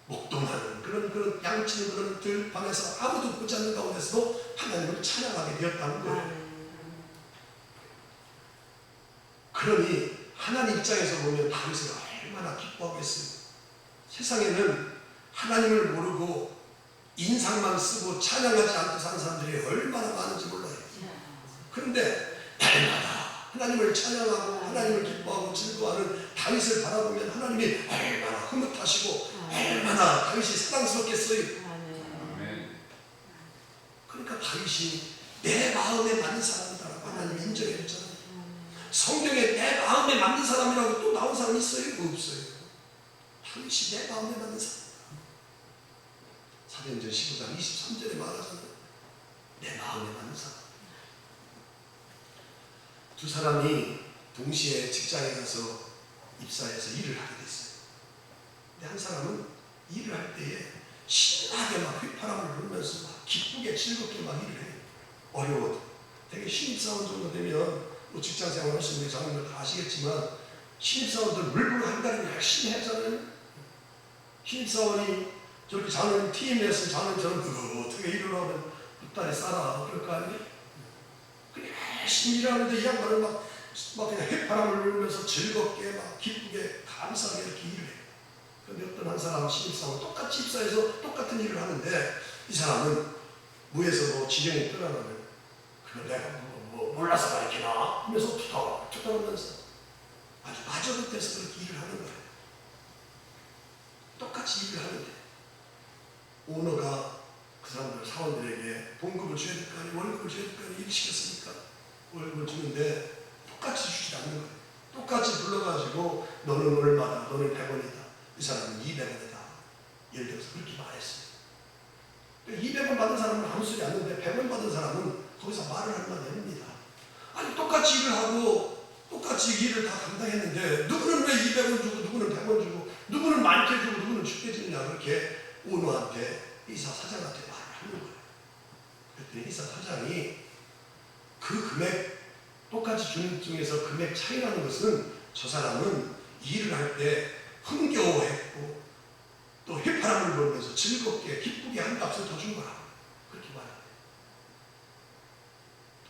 Speaker 1: 목동하는 그런 양치는 그런 들판에서 아무도 보지 않는 가운데서도 하나님을 찬양하게 되었다는 거예요. 그러니 하나님 입장에서 보면 다윗을 얼마나 기뻐하겠어요. 세상에는 하나님을 모르고 인상만 쓰고 찬양하지 않고 사는 사람들이 얼마나 많은지 몰라요. 그런데 날마다 하나님을 찬양하고 하나님을 기뻐하고 즐거워하는 다윗을 바라보면 하나님이 얼마나 흐뭇하시고 얼마나 다윗이 사랑스럽겠어요. 그러니까 다윗이 내 마음에 맞는 사람이다라고 하나님이 인정해 줬잖아요. 성경에 내 마음에 맞는 사람이라고 또 나온 사람이 있어요? 없어요. 다윗이 내 마음에 맞는 사람. 사도행전 15장 23절에 말하잖아요. 내 마음에 맞는 사람. 두 사람이 동시에 직장에 가서 입사해서 일을 하게 됐어요. 근데 한 사람은 일을 할 때에 신나게 막 휘파람을 불면서 막 기쁘게 즐겁게 막 일을 해요. 어려워도. 되게 신입사원 정도 되면 뭐 직장 생활 하시는 우리 장님들 다 아시겠지만 신입사원들 물불 한다는 열심히 하잖아요. 신입사원이 저렇게 자는 팀 내서 자는 저는 어떻게 일을 하면 붓다리 싸라 그럴 거 아니에요? 열심히 일하는데 이 양반은 막 그냥 휘파람을 불면서 즐겁게 막 기쁘게 감사하게 이렇게 일을 해요. 그런데 어떤 한 사람 신입사원 똑같이 입사해서 똑같은 일을 하는데 이 사람은 무에서 뭐 지경이 떠나면 그걸 내가 뭐 몰라서 가르치나 하면서 투덜하면서 아주 마저못해서 그렇게 일을 하는 거예요. 똑같이 일을 하는데 오너가 그 사람들 사원들에게 봉급을 줘야 될 거 아니에요. 월급을 줘야 될 거 아니에요. 일 시켰으니까 월급을 주는데 똑같이 주지 않는 거예요. 똑같이 불러가지고 너는 얼마다, 너는 100원이다. 이 사람은 200원이다. 예를 들어서 그렇게 말했어요. 200원 받은 사람은 아무 소리 안 하는데 100원 받은 사람은 거기서 말을 할 만한 겁니다. 아니 똑같이 일을 하고 똑같이 일을 다 감당했는데 누구는 왜 200원 주고 누구는 100원 주고 누구는 많게 주고 누구는 적게 주느냐 그렇게 오너한테 이사 사장한테 말을 하는 거예요. 그랬더니 이사 사장이 그 금액 똑같이 주는 중에서 금액 차이 나는 것은 저 사람은 일을 할 때 흥겨워했고 또 해파람을 보면서 즐겁게 기쁘게 한 값을 더 준 거라. 그렇게 말해요.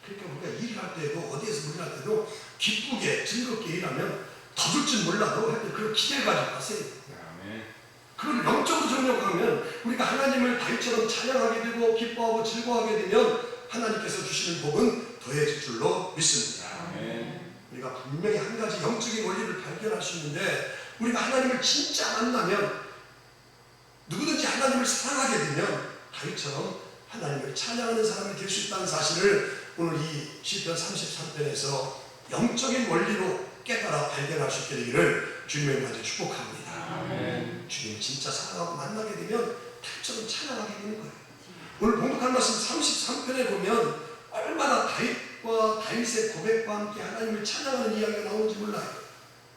Speaker 1: 그러니까 우리가 일을 할 때도 어디에서 일을 할 때도 기쁘게 즐겁게 일하면 더 줄 줄 몰라도 하여튼 그런 기대를 가지고 가세요. 그걸 영적으로 정력하면 우리가 하나님을 다윗처럼 찬양하게 되고 기뻐하고 즐거워하게 되면 하나님께서 주시는 복은 더해질 줄로 믿습니다. 우리가 분명히 한 가지 영적인 원리를 발견할 수 있는데 우리가 하나님을 진짜 만나면 누구든지 하나님을 사랑하게 되면 다윗처럼 하나님을 찬양하는 사람이 될 수 있다는 사실을 오늘 이 시편 33편에서 영적인 원리로 깨달아 발견할 수 있게 되기를 주님의 이름으로 축복합니다. 주님을 진짜 사랑하고 만나게 되면 다윗처럼 찬양하게 되는 거예요. 오늘 봉독한 말씀 33편에 보면 얼마나 다윗과 다윗의 고백과 함께 하나님을 찬양하는 이야기가 나오는지 몰라요.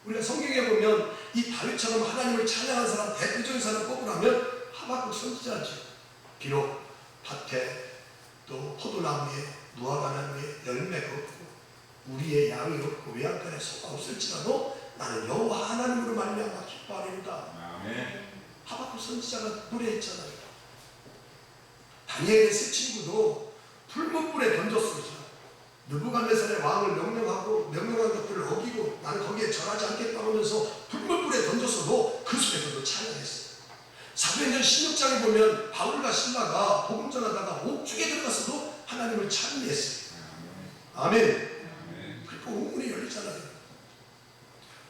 Speaker 1: 우리가 성경에 보면 이 다윗처럼 하나님을 찬양하는 사람, 대표적인 사람 뽑으라면 하박국 선지자죠. 비록 밭에 또 포도나무에 무화과나무에 열매가 없고 우리의 양이 없고 외양간에 소가 없을지라도 나는 여호와 하나님으로 말미암아 기뻐하리로다. 하박국 선지자가 노래했잖아요. 다니엘의 세 친구도 풀무불에 던졌습니다. 느부갓네살의 왕을 명령한 것들을 어기고 나는 거기에 절하지 않겠다고 하면서 풀무불에 던졌어도 그 속에서도 찬양했어요. 사도행전 16장에 보면 바울과 신라가 복음 전하다가 옥중에 들어가서도 하나님을 찬미했어요. 아멘. 그리고 옥문이 열리잖아요.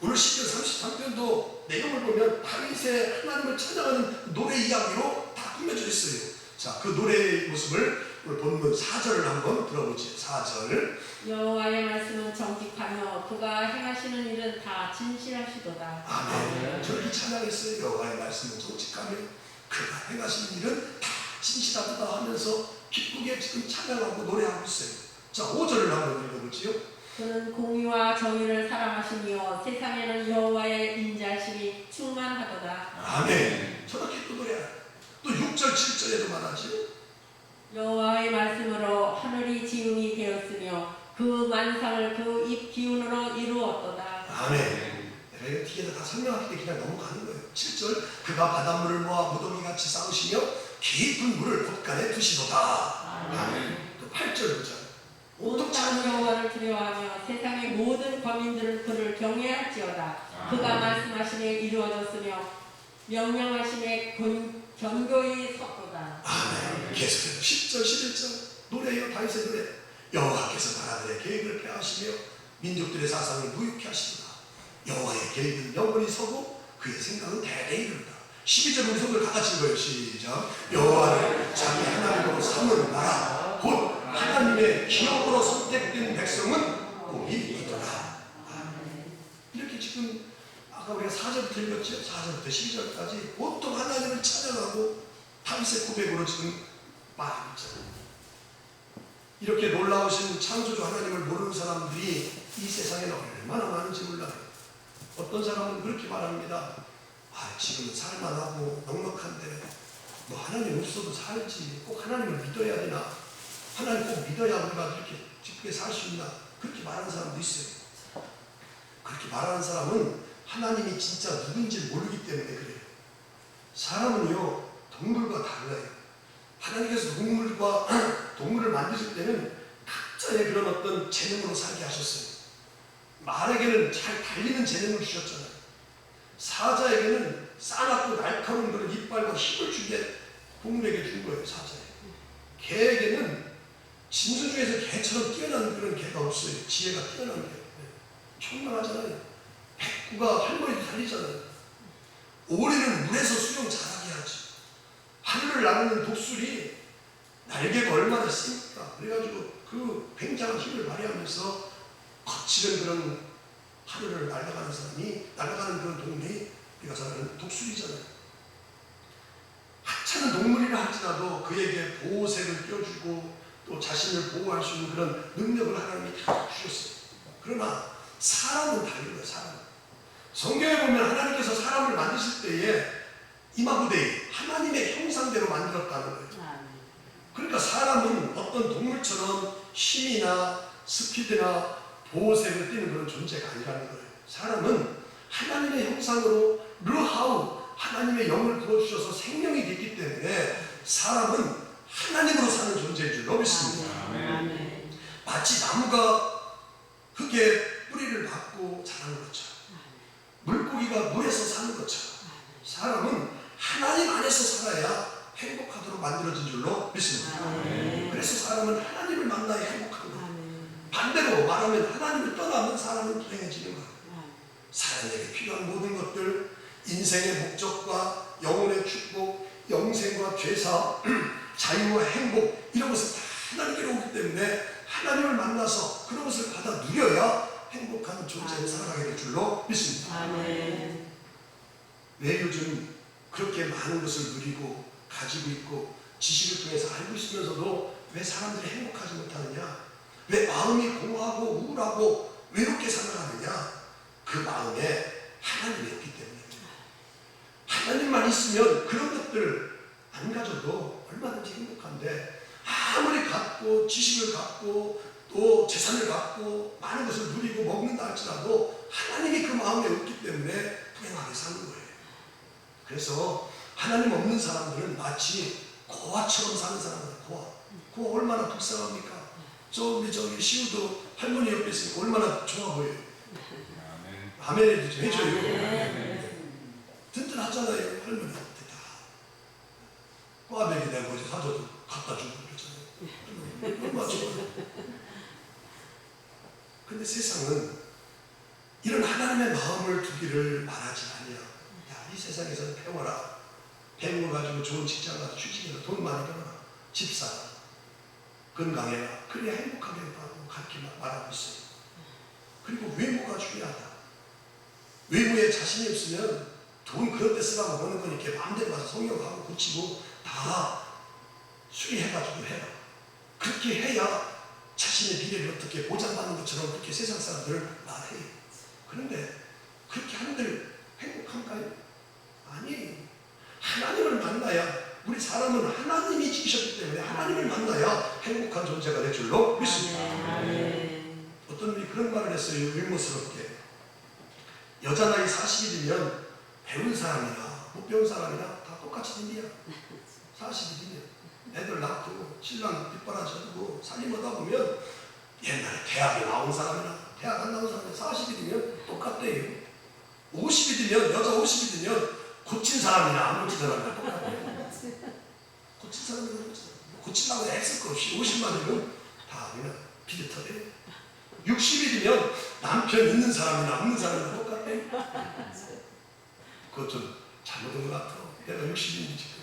Speaker 1: 오늘 시편 33편도 내용을 보면 다윗의 하나님을 찬양하는 노래 이야기로 다 꾸며져 있어요. 자, 그 노래의 모습을 오늘 본문 4절을 한번 들어보죠. 4절.
Speaker 3: 여호와의 말씀은 정직하며 그가 행하시는 일은 다 진실하시도다.
Speaker 1: 아멘. 저렇게 찬양했어요. 여호와의 말씀은 정직하며 그가 행하시는 일은 다 진실하다 하면서 기쁘게 지금 찬양하고 노래하고 있어요. 자, 5절을 한번 읽어보지요.
Speaker 3: 그는 공의와 정의를 사랑하시며 세상에는 여호와의 인자심이 충만하도다.
Speaker 1: 아멘. 저렇게 또 노래해요. 또 6절 7절에도 말하지요.
Speaker 3: 여호와의 말씀으로 하늘이 지음이 되었으며 그 만상을 그 입 기운으로 이루었도다.
Speaker 1: 아멘. 내가 뒤에다 다 설명할 때 그냥 넘어가는 거예요. 7절. 그가 바닷물을 모아 무더기같이 쌓으시며 깊은 물을 곳간에 두시도다. 아멘. 또 8절 보자.
Speaker 3: 온 땅은 여호와를 두려워하며 세상의 모든 거민들은 그를 경외할지어다. 그가 말씀하시에 이루어졌으며 명령하시에 견고히 섰도다.
Speaker 1: 아멘. 계속해서 10절 11절 노래요. 다윗의 노래. 여호와께서 나라들의 계획을 폐하시며 민족들의 사상을 무익케 하시도다. 여호와의 계획은 영원히 서고 그의 생각은 대대에 이른다. 12절 우리 손을 다 같이 읽어요. 시작. 여호와를 자기 하나님으로 삼는 나라 곧 하나님의 기업으로 선택된 백성은 복이 있더라. 이렇게 지금 아까 우리가 4절부터 읽었죠. 4절부터 12절까지 보통 하나님을 찬양하고 다윗의 고백으로 지금 말하고 있잖아요. 이렇게 놀라우신 창조주 하나님을 모르는 사람들이 이 세상에는 얼마나 많은지 몰라요. 어떤 사람은 그렇게 말합니다. 지금은 살만하고 넉넉한데 뭐 하나님 없어도 살지, 꼭 하나님을 믿어야 되나, 하나님 꼭 믿어야 우리가 이렇게 기쁘게 살 수 있나, 그렇게 말하는 사람도 있어요. 그렇게 말하는 사람은 하나님이 진짜 누군지 모르기 때문에 그래요. 사람은요 동물과 달라요. 하나님께서 동물을 만드실 때는 각자의 그런 어떤 재능으로 살게 하셨어요. 말에게는 잘 달리는 재능을 주셨잖아요. 사자에게는 싸납고 날카로운 그런 이빨과 힘을 주게 동물에게 준 거예요. 사자에. 개에게는 짐승 중에서 개처럼 뛰어난 그런 개가 없어요. 지혜가 뛰어난 개. 총명하잖아요. 백구가 할머니도 달리잖아요. 오리는 물에서 수영 잘하게 하지. 하늘을 나르는 독수리 날개가 얼마나 셉니까? 그래가지고 그 굉장한 힘을 발휘하면서 거칠은 그런 하늘을 날아가는 사람이, 날아가는 그런 동물이 우리가 잘 아는 독수리잖아요. 하찮은 동물이라 할지라도 그에게 보호색을 껴주고 또 자신을 보호할 수 있는 그런 능력을 하나님이 다 주셨어요. 그러나 사람은 다르고요. 사람. 성경에 보면 하나님께서 사람을 만드실 때에 이마부데이 하나님의 형상대로 만들었다는 거예요. 그러니까 사람은 어떤 동물처럼 힘이나 스피드나 보호색을 띠는 그런 존재가 아니라는 거예요. 사람은 하나님의 형상으로 르하우 하나님의 영을 부어주셔서 생명이 됐기 때문에 사람은 하나님으로 사는 존재인 줄 믿습니다.
Speaker 3: 아멘.
Speaker 1: 마치 나무가 흙에 뿌리를 박고 자라는 것처럼, 물고기가 물에서 사는 것처럼 사람은 하나님 안에서 살아야 행복하도록 만들어진 줄로 믿습니다. 그래서 사람은 하나님을 만나야 행복한 거예요. 반대로 말하면 하나님을 떠나면 사람은 불행해지는 거예요. 사람에게 필요한 모든 것들, 인생의 목적과 영혼의 축복, 영생과 죄사, 자유와 행복, 이런 것을 다 하나님께로 오기 때문에 하나님을 만나서 그런 것을 받아 누려야 행복한 존재로 살아가게 될 줄로 믿습니다. 왜 요즘 그렇게 많은 것을 누리고 가지고 있고 지식을 통해서 알고 있으면서도 왜 사람들이 행복하지 못하느냐? 왜 마음이 공허하고 우울하고 외롭게 살아가느냐? 그 마음에 하나님이 없기 때문입니다. 하나님만 있으면 그런 것들 안 가져도 얼마든지 행복한데, 아무리 갖고 지식을 갖고 또 재산을 갖고 많은 것을 누리고 먹는다 할지라도 하나님이 그 마음에 없기 때문에 불행하게 사는 거예요. 그래서 하나님 없는 사람들은 마치 고아처럼 사는 사람이에요. 고아 얼마나 불쌍합니까? 저기 시우도 할머니 옆에 있으니까 얼마나 좋아 보여요. 아멘을 좀 해줘요. 든든하잖아요. 할머니한테 다 꽈배기 내고 사줘도 갖다 주고 그러잖아요. 얼마나 좋아요. 근데 세상은 이런 하나님의 마음을 두기를 말하지 아니야. 야, 이 세상에서는 배워라. 배운 거 가지고 좋은 직장 가서 취직해서 돈 많이 벌어라. 집 사라. 건강해라. 그래야 행복하게 하고 그렇게 말하고 있어요. 그리고 외모가 중요하다. 외모에 자신이 없으면 돈 그런 데 쓰라고 버는 거니까 마음대로 가서 성형하고 고치고 다 수리해가지고 해라. 그렇게 해야 자신의 미래를 어떻게 보장받는 것처럼 그렇게 세상 사람들을 말해요. 그런데 그렇게 하는들 행복한가요? 아니에요. 하나님을 만나야, 우리 사람은 하나님이 지으셨기 때문에 하나님을 만나야 행복한 존재가 될 줄로 믿습니다. 어떤 분이 그런 말을 했어요. 의무스럽게. 여자 나이 40이 되면 배운 사람이나 못 배운 사람이나 다 똑같이 된대요. 40이 되면 애들 낳고 신랑 뒷바라지고 살림하다 보면 옛날에 대학에 나온 사람이나 대학 안 나온 사람이나 40이 되면 똑같대요. 50이 되면, 여자 50이 되면 고친 사람이나 안 고친 사람이나 똑같대요. 고친 사람이나 고치려고 애쓸 거 없이 50만 되면 다 그냥 비슷하대요. 60이 되면 남편 있는 사람이나 없는 사람이나 똑같대요. 그것 좀 잘못된 것 같아. 내가 60인지 지금.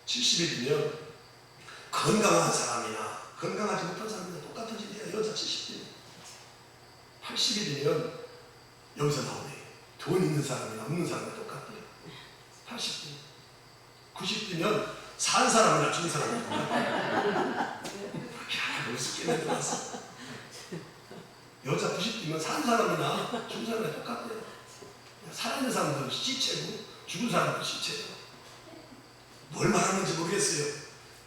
Speaker 1: 70이 되면 건강한 사람이나 건강하지 못한 사람이나 똑같아지네요. 여자 70이. 80이 되면 여기서 나오네. 돈 있는 사람이나 없는 사람이나 똑같대요. 80대. 90대면 산 사람이나 죽은 사람이나 똑같대요. 그렇게 하나 우습게 만들어놨어. 여자 90대면 산 사람이나 죽은 사람이나 똑같대요. 살아있는 사람도 시체고 죽은 사람도 시체예요. 뭘 말하는지 모르겠어요.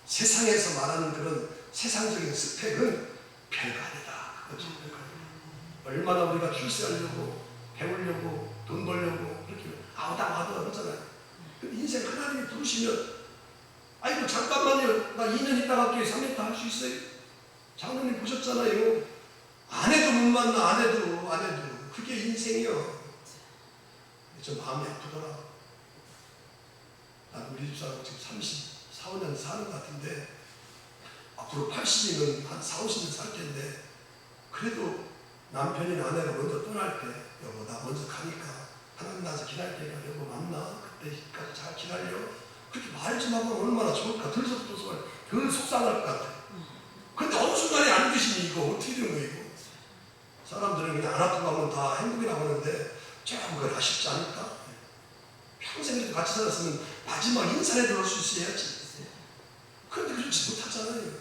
Speaker 1: 세상에서 말하는 그런 세상적인 스펙은 별거 아니다. 그거죠. 얼마나 우리가 출세하려고 배우려고 돈 벌려고 그렇게 아우다우하다 그러잖아요. 인생 하나님이 부르시면 아이고 잠깐만요. 나 2년 있다 갈게요. 3년 있다 할 수 있어요. 장로님 보셨잖아요. 아내도 못 만나. 아내도 그게 인생이요. 좀 마음이 아프더라. 난 우리 집사람 지금 34, 5년 사는 것 같은데 앞으로 80이면 한 4, 50년 살 텐데 그래도 남편이나 아내가 먼저 떠날 때 여보 나 먼저 가니까 하나님 나서 기다릴게요. 여보 만나. 그때까지 잘 기다려. 그렇게 말 좀 하면 얼마나 좋을까. 덜 속상할 것 같아. 근데 어느 순간에 안 계시니 이거 어떻게 된 거예요 이거. 사람들은 그냥 안 아프고 하면 다 행복이라고 하는데 조금 그걸 아쉽지 않을까? 평생 같이 살았으면 마지막 인사에 들어올 수 있어야지. 그런데 그렇지 못하잖아요.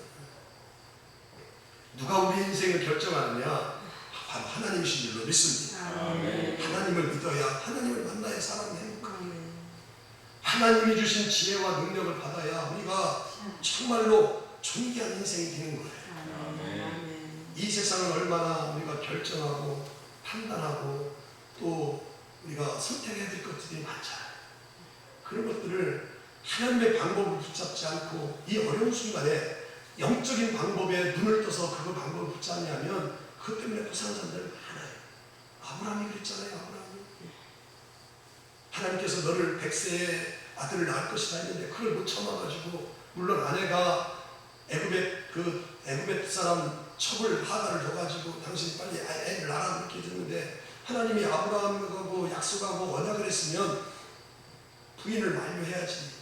Speaker 1: 누가 우리 인생을 결정하느냐? 바로 하나님이신 줄로 믿습니다. 하나님을 믿어야, 하나님을 만나야 사람이 행복합니다. 하나님이 주신 지혜와 능력을 받아야 우리가 정말로 존귀한 인생이 되는 거예요.
Speaker 3: 아멘.
Speaker 1: 이 세상은 얼마나 우리가 결정하고 판단하고 또 우리가 선택해야 될 것들이 많잖아요. 그런 것들을 하나님의 방법을 붙잡지 않고 이 어려운 순간에 영적인 방법에 눈을 떠서 그 방법을 붙잡냐면 그것 때문에 고생한 사람들은 많아요. 아브라함이 그랬잖아요. 아브라함이 하나님께서 너를 100세의 아들을 낳을 것이다 했는데 그걸 못 참아가지고, 물론 아내가 애굽의 사람 첩을 하가를 줘가지고 당신이 빨리 애를 낳아 그렇게 했는데, 하나님이 아브라함하고 약속하고 언약을 했으면 부인을 만류해야지.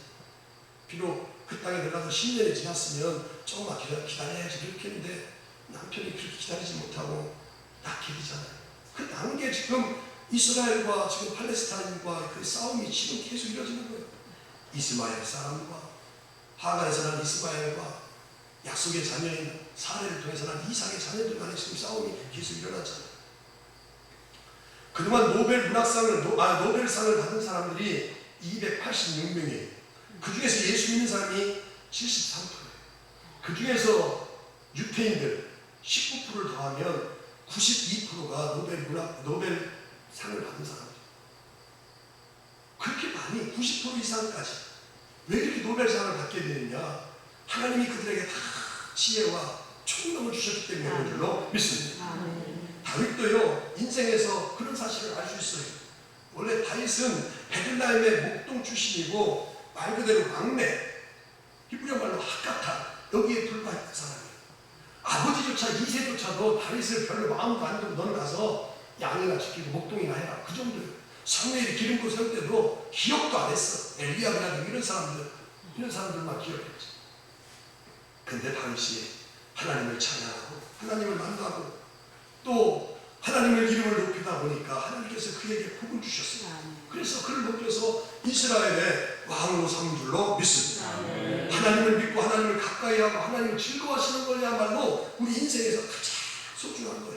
Speaker 1: 비록 그 땅에 들어가서 10년이 지났으면 조금만 기다려야지 그렇게 했는데 남편이 그렇게 기다리지 못하고 낳게 되잖아요. 그 낳은 게 지금 이스라엘과 지금 팔레스타인과 그 싸움이 지금 계속 이어지는 거예요. 이스마엘 사람과 하갈에서 난 이스마엘과 약속의 자녀인 사례를 통해서 난 이삭의 자녀들 간에 지금 싸움이 계속 일어났잖아요. 그동안 노벨상을 받은 사람들이 286명이에요. 그 중에서 예수 믿는 사람이 73%예요. 그 중에서 유태인들 19%를 더하면 92%가 노벨상을 받은 사람이에요. 그렇게 많이 90% 이상까지. 왜 이렇게 노벨상을 받게 되느냐? 하나님이 그들에게 다 지혜와 총명을 주셨기 때문에 그런 줄로 믿습니다. 다윗도요, 인생에서 그런 사실을 알 수 있어요. 원래 다윗은 베들레헴의 목동 출신이고 말 그대로 막내, 히브리어 말로 핫가타, 여기에 불과했던 사람이에요. 아버지조차 이세조차도 다윗을 별로 마음도 안 두고 너는 가서 양이나 지키고 목동이나 해라, 그 정도예요. 사무엘이 기름고 세울 때도 기억도 안 했어. 엘리야라든지 이런 사람들만 기억했지. 근데 다윗이 하나님을 찬양하고 하나님을 만나고 또 하나님의 이름을 높이다 보니까 하나님께서 그에게 복을 주셨어요. 그래서 그를 높여서 이스라엘의 왕으로 삼은 줄로 믿습니다. 하나님을 믿고 하나님을 가까이 하고 하나님을 즐거워하시는 거야말로 우리 인생에서 가장 소중한 거예요.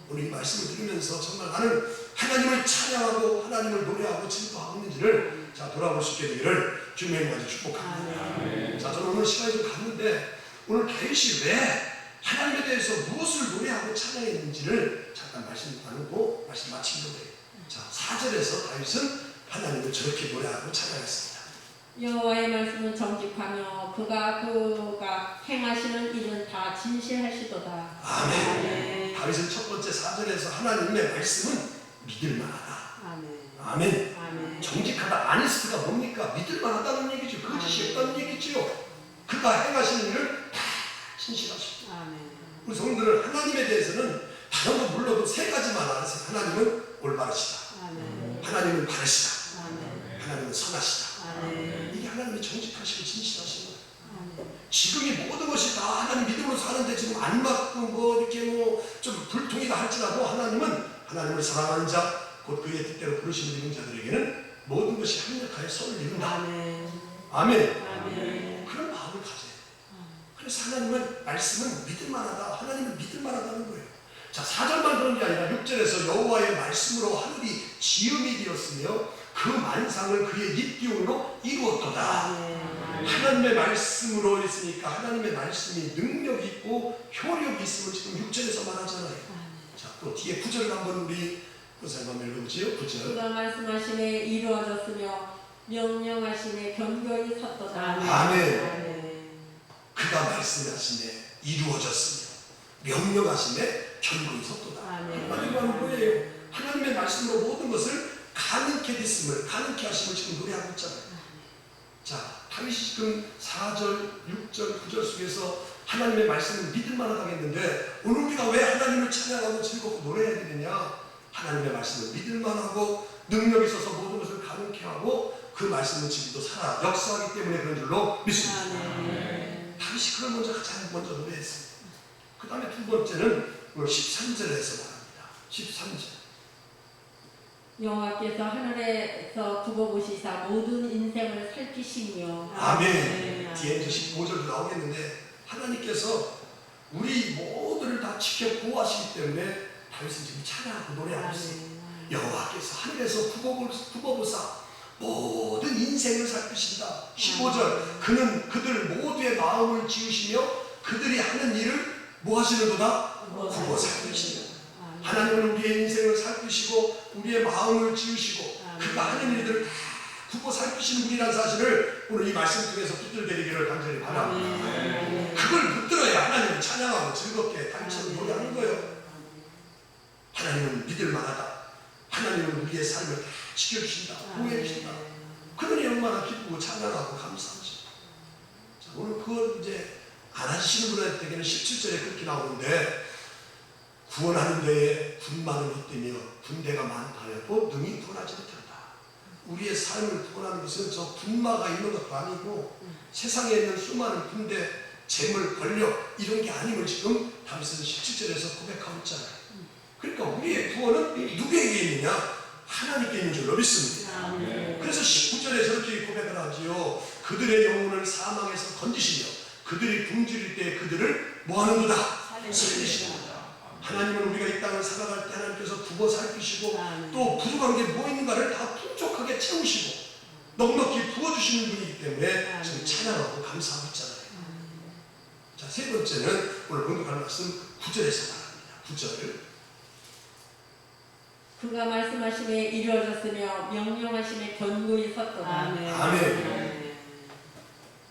Speaker 1: 오늘 이 말씀을 들으면서 정말 나는 하나님을 찬양하고 하나님을 노래하고 즐거워하고 있는지를 돌아볼 수 있게 되기를 주님의 이름으로 축복합니다. 자, 저는 오늘 시간이 좀 갔는데 오늘 다윗이 왜 하나님에 대해서 무엇을 노래하고 찬양했는지를 잠깐 말씀 나누고 말씀 마치려고 해요. 자, 4절에서 다윗은 하나님을 저렇게 노래하고 찬양했습니다.
Speaker 3: 여호와의 말씀은 정직하며 그가 행하시는 일은 다 진실하시도다.
Speaker 1: 아멘. 다윗은 첫 번째 4절에서 하나님의 말씀은 믿을만하다. 아멘. 정직하다. 아니스트가 뭡니까? 믿을만하다는 얘기죠. 거짓이 없다는 얘기죠. 그가 행하시는 일을 다 진실하시다. 우리 성도들은 하나님에 대해서는 다른 건 몰라도 세 가지만 알았어요. 하나님은 올바르시다. 하나님은 바르시다. 하나님은 선하시다. 이게 하나님이 정직하시고 진실하신 거예요. 지금 이 모든 것이 다 하나님 믿음으로 사는데 지금 안 맞고 이렇게 좀 불통이다 할지라도 하나님을 사랑하는 자, 곧 그의 뜻대로 부르심을 입은 자들에게는 모든 것이 합력하여 선을 이룬다. 아멘. 그런 마음을 가져요. 그래서 하나님은 말씀은 믿을만하다. 하나님은 믿을만하다는 거예요. 자, 4절만 그런 게 아니라 6절에서 여호와의 말씀으로 하늘이 지음이 되었으며 그 만상을 그의 입기운으로 이루었도다. 하나님의 말씀으로 있으니까 하나님의 말씀이 능력이 있고 효력이 있음을 지금 6절에서 말하잖아요. 자, 또 뒤에 9절을 한번 우리 선생님 한번 읽어보지요. 9절.
Speaker 3: 그가 말씀하시네 이루어졌으며 명령하시네 견고히 섰도다.
Speaker 1: 아멘. 그가 말씀하시네 이루어졌으며 명령하시네 견고히 섰도다. 하나님은 뭐예요? 하나님의 말씀으로 모든 것을 가능케 됐음을, 가능케 하심을 지금 노래하고 있잖아요. 자, 다윗이 지금 4절, 6절, 9절 속에서 하나님의 말씀을 믿을만하다고 했는데 오늘 우리가 왜 하나님을 찬양하고 즐겁고 노래해야 되느냐? 하나님의 말씀을 믿을만하고 능력이 있어서 모든 것을 가능케 하고 그 말씀은 지금도 살아 역사하기 때문에 그런 줄로 믿습니다. 다윗이 그걸 가장 먼저 노래했습니다. 그 다음에 두 번째는 13절에서 말합니다. 13절.
Speaker 3: 여호와께서 하늘에서 두고 보시사 모든 인생을 살피시며.
Speaker 1: 아멘. 뒤에 이제 15절도 나오겠는데 하나님께서 우리 모두를 다 지켜 보호하시기 때문에 다윗은 지금 찬양하고 노래하고 있어요. 여호와께서 하늘에서 두고 보사 모든 인생을 살피신다. 15절 그는 그들 모두의 마음을 지으시며 그들이 하는 일을 뭐 하시는도다? 구워 살피시는. 하나님은 우리의 인생을 살피시고 우리의 마음을 지으시고 그가 하는 일들을 다 두고 살피시는 분이라는 사실을 오늘 이 말씀 중에서 붙들게 간절히 바랍니다. 그걸 붙들어야 하나님을 찬양하고 즐겁게 단체로 노래하는 거예요. 하나님은 믿을만하다. 하나님은 우리의 삶을 다 지켜주신다. 보호해주신다. 그러니 얼마나 기쁘고 찬양하고 감사하지. 자, 오늘 그걸 이제 안 하시는 분들에게는 17절에 그렇게 나오는데 구원하는 데에 군마는 헛되며 군대가 많다해도 능히 구원하지 못한다. 우리의 삶을 구원하는 것은 저 군마가 있는 것도 아니고 세상에 있는 수많은 군대, 재물, 권력 이런 게 아님을 지금 다윗은 17절에서 고백하고 있잖아요. 그러니까 우리의 구원은 누구에게 있느냐? 하나님께 있는 줄로 믿습니다. 그래서 19절에 저렇게 고백을 하지요. 그들의 영혼을 사망에서 건지시며 그들이 굶주릴 때 그들을 뭐하는도다? 살리시는도다. 하나님은 우리가 이 땅을 살아갈 때 하나님께서 두고 살피시고 또 부족한 게 뭐 있는가를 다 풍족하게 채우시고 넉넉히 부어주시는 분이기 때문에 지금 찬양하고 감사하고 있잖아요. 자, 세 번째는 오늘 공독할 말씀 9절에서 말합니다. 9절
Speaker 3: 그가 말씀하심에 이루어졌으며 명령하심에 견고히 섰도다.
Speaker 1: 아멘.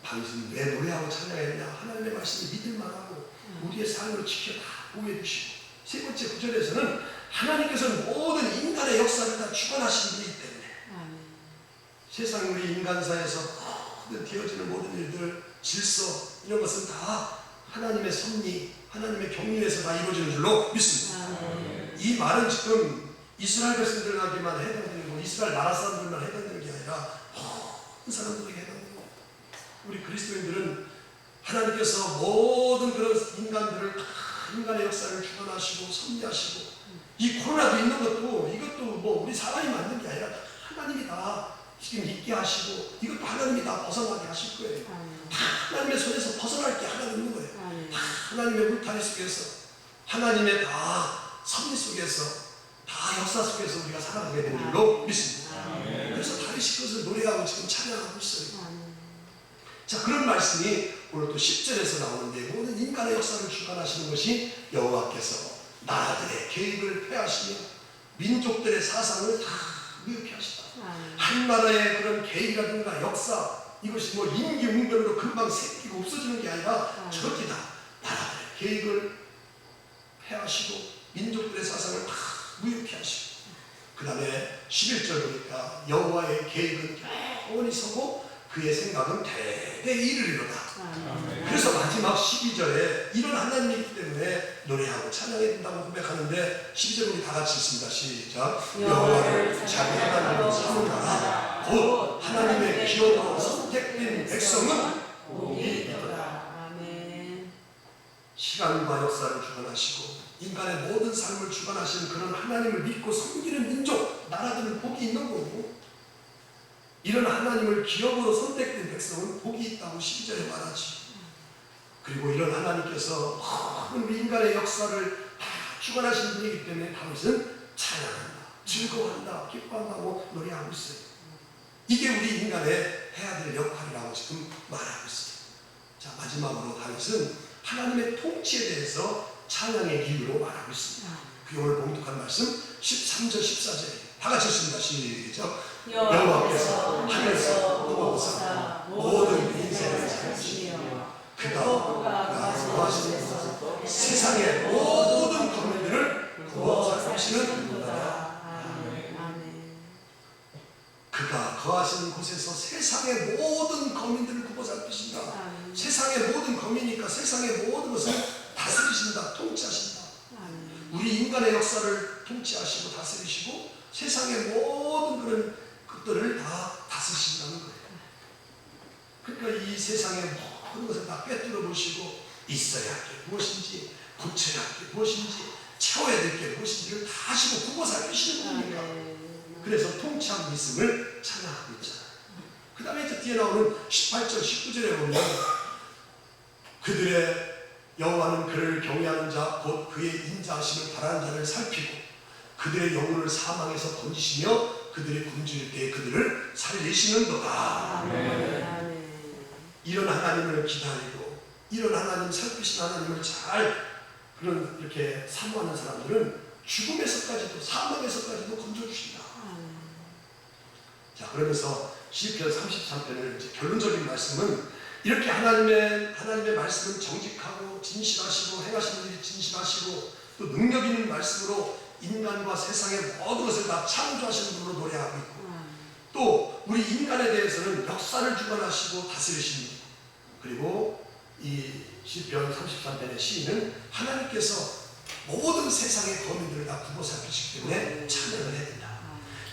Speaker 1: 당신 왜 노래하고 찬양했냐? 하나님의 말씀이 믿을만하고 우리의 삶을 지켜 다 보호해주시고 세 번째 9절에서는 하나님께서는 모든 인간의 역사를 다 주관하시는 분이기 때문에 세상 우리 인간사에서 모든 되어지는 모든 일들, 질서 이런 것은 다 하나님의 섭리, 하나님의 경륜에서 다 이루어지는 줄로 믿습니다. 이 말은 지금 이스라엘 백성들에게만 해당되고 이스라엘 나라 사람들만 해당되는 게 아니라 모든 사람들에게 해당되는 거예요. 우리 그리스도인들은 하나님께서 모든 그런 인간들을 다 인간의 역사를 주관하시고 섭리하시고 이 코로나도 있는 것도 이것도 뭐 우리 사람이 만든 게 아니라 하나님이 다 지금 있게 하시고 이것도 하나님이 다 벗어나게 하실 거예요. 다 하나님의 손에서 벗어날 게 하나 있는 거예요. 다 하나님의 울타리 속에서 하나님의 다 섭리 속에서 다 역사 속에서 우리가 살아가게 되는 줄로 믿습니다. 그래서 다윗이 그것을 노래하고 지금 찬양하고 있어요. 자, 그런 말씀이 오늘 또 10절에서 나오는데 모든 인간의 역사를 주관하시는 것이 여호와께서 나라들의 계획을 폐하시며 민족들의 사상을 다 무효케 하시다. 한 나라의 그런 계획이라든가 역사 이것이 뭐 임기응변으로 금방 생기고 없어지는 게 아니라 저렇게 다 나라들의 계획을 폐하시고 민족들의 사상을 다 무효케 하시고 그 다음에 11절 보니까 여호와의 계획은 영원히 서고 그의 생각은 대대 이르리로다. 그래서 마지막 12절에 이런 하나님이기 때문에 노래하고 찬양해야 된다고 고백하는데 12절 우리 다 같이 읽습니다. 시작. 여호와를 자기 하나님으로 삼으라. 곧 하나님의 기업으로 선택된 백성은 복이 있도다. 시간과 역사를 주관하시고 인간의 모든 삶을 주관하시는 그런 하나님을 믿고 섬기는 민족, 나라들은 복이 있는 거고 이런 하나님을 기업으로 선택된 백성은 복이 있다고 12절에 말하지. 그리고 이런 하나님께서 모든 우리 인간의 역사를 다 주관하시는 분이기 때문에 다윗은 찬양한다, 즐거워한다, 기뻐한다고 노래하고 있어요. 이게 우리 인간의 해야 될 역할이라고 지금 말하고 있어요. 자, 마지막으로 다윗은 하나님의 통치에 대해서 찬양의 이유로 말하고 있습니다. 그게 오늘 봉독한 말씀 13절 14절에 다 같이 읽습니다. 시작. 여호와께서 하늘에서 보호사 모든 인생을 살피시며 그가 거하시면서 세상의 모든 거민들을 구워 살피시는 분이다. 그가 거하시는 곳에서 세상의 모든 거민들을 구워 살피신다. 세상의 모든 거민이니까 세상의 모든 것을 다스리신다, 통치하신다. 우리 인간의 역사를 통치하시고 다스리시고 세상의 모든 그런 것들을 다 다스리신다는 거예요. 그러니까 이 세상의 모든 것을 다 꿰뚫어 보시고 있어야 할 게 무엇인지, 고쳐야 할 게 무엇인지, 채워야 될 게 무엇인지를 다 하시고 구워 살피시는 겁니까? 그래서 통치하고 있음을 찬양하고 있잖아요. 그 다음에 이제 뒤에 나오는 18절, 19절에 보면 그들의 여호와는 그를 경외하는 자, 곧 그의 인자하심을 바라는 자를 살피고 그들의 영혼을 사망에서 건지시며 그들이 굶주릴 때 그들을 살리시는도다. 이런 하나님을 기다리고 이런 하나님 살피신 하나님을 잘 그런 이렇게 사모하는 사람들은 죽음에서까지도 사망에서까지도 건져주신다. 자, 그러면서 시편 33편을 이제 결론적인 말씀은 이렇게 하나님의 말씀은 정직하고 진실하시고 행하시는 일이 진실하시고 또 능력 있는 말씀으로 인간과 세상의 모든 것을 다 창조하시는 분으로 노래하고 있고 또 우리 인간에 대해서는 역사를 주관하시고 다스리십니다. 그리고 이 시편 33편의 시인은 하나님께서 모든 세상의 거민들을 다 구워 살피시기 때문에 찬양을 해야 된다.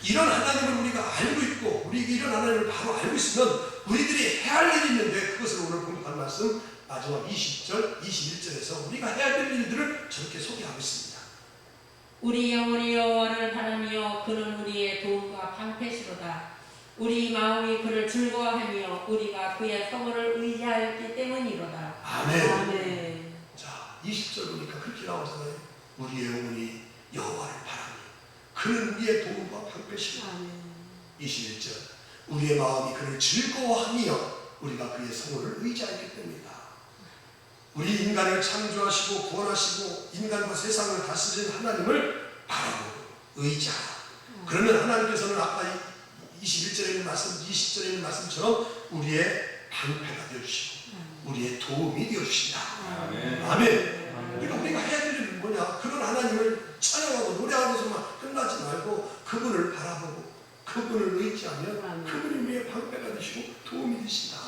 Speaker 1: 이런 하나님을 우리가 알고 있고 우리 이런 하나님을 바로 알고 있으면 우리들이 해야 할 일이 있는데 그것을 오늘 공독한 말씀 마지막 20절, 21절에서 우리가 해야 될 일들을 저렇게 소개하고 있습니다.
Speaker 3: 우리 영혼이 여호와를 바라며 그는 우리의 도움과 방패시로다. 우리 마음이 그를 즐거워하며 우리가 그의 성호를 의지하였기 때문이로다.
Speaker 1: 아멘. 자, 20절 보니까 그렇게 나오잖아요. 우리의 영혼이 여호와를 바라며 그는 우리의 도움과 방패시로다. 21절 우리의 마음이 그를 즐거워하며 우리가 그의 성호를 의지하였기 때문이다. 우리 인간을 창조하시고 구원하시고 인간과 세상을 다스리는 하나님을 바라보고 의지하라. 그러면 하나님께서는 아까 21절에 있는 말씀, 20절에 있는 말씀처럼 우리의 방패가 되어주시고 우리의 도움이 되어주신다. 아멘. 그러니까 우리가 해야 될 일은 뭐냐? 그런 하나님을 찬양하고 노래하고서만 끝나지 말고 그분을 바라보고 그분을 의지하면 그분이 우리의 방패가 되시고 도움이 되신다.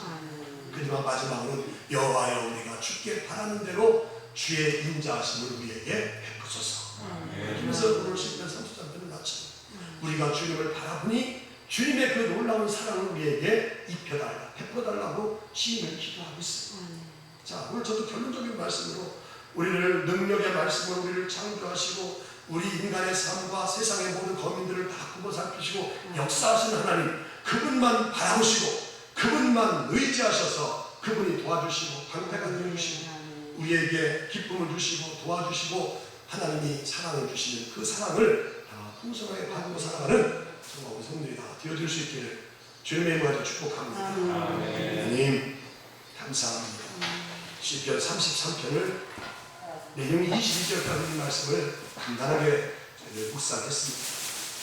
Speaker 1: 그지만 마지막으로는 여호와여 우리가 주께 바라는 대로 주의 인자하심을 우리에게 베푸소서. 그래서 오늘 시편 33편을 마칩니다. 우리가 주님을 바라보니 주님의 그 놀라운 사랑을 우리에게 입혀달라, 베풀어달라고 시인을 기도하고 있습니다. 자, 오늘 저도 결론적인 말씀으로 우리를 능력의 말씀으로 우리를 창조하시고 우리 인간의 삶과 세상의 모든 거민들을 다 굽어 살피시고 역사하신 하나님 그분만 바라보시고 그분만 의지하셔서 그분이 도와주시고 방패가 되어주시고 우리에게 기쁨을 주시고 도와주시고 하나님이 사랑해 주시는 그 사랑을 다 풍성하게 받고 살아가는 정말 우리 성도들이 다 되어줄 수 있기를 주님의 이름으로 축복합니다. 하나님 감사합니다. 시편 33편을 내용이 22절까지 있는 말씀을 간단하게 묵상했습니다.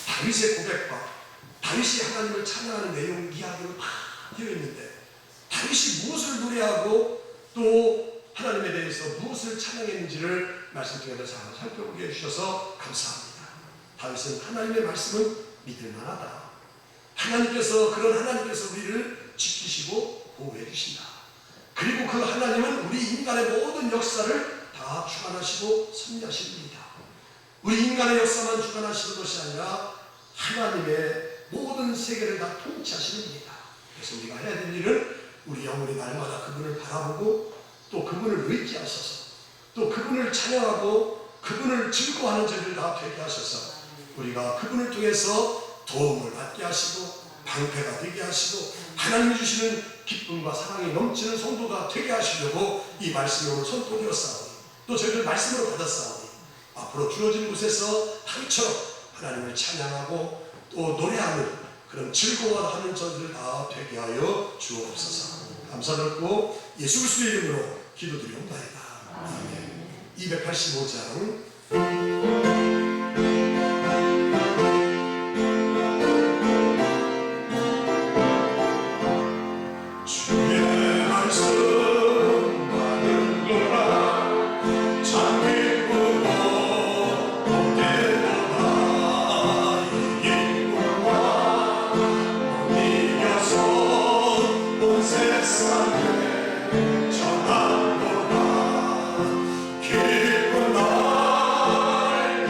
Speaker 1: 다윗의 고백과 다윗이 하나님을 찬양하는 내용 이야기로 다 되어 있는데 다윗이 무엇을 노래하고 또 하나님에 대해서 무엇을 찬양했는지를 말씀 통해서 잘 살펴보게 해주셔서 감사합니다. 다윗은 하나님의 말씀은 믿을 만하다. 그런 하나님께서 우리를 지키시고 보호해 주신다. 그리고 그 하나님은 우리 인간의 모든 역사를 다 주관하시고 섭리하십니다. 우리 인간의 역사만 주관하시는 것이 아니라 하나님의 모든 세계를 다 통치하시는 분이다. 그래서 우리가 해야 될 일은 우리 영혼이 날마다 그분을 바라보고 또 그분을 의지하셔서 또 그분을 찬양하고 그분을 즐거워하는 저희들 다 되게 하셔서 우리가 그분을 통해서 도움을 받게 하시고 방패가 되게 하시고 하나님이 주시는 기쁨과 사랑이 넘치는 성도가 되게 하시려고 이 말씀을 오늘 선포되었사오니 또 저희들 말씀으로 받았사오니 앞으로 주어진 곳에서 다윗처럼 하나님을 찬양하고 또 노래하는 그런 즐거워하는 저희들 다 되게 하여 주옵소서. 감사드리고 예수 그리스도의 이름으로 기도드리옵나이다. 아멘. 285장 전하노라 기쁜 날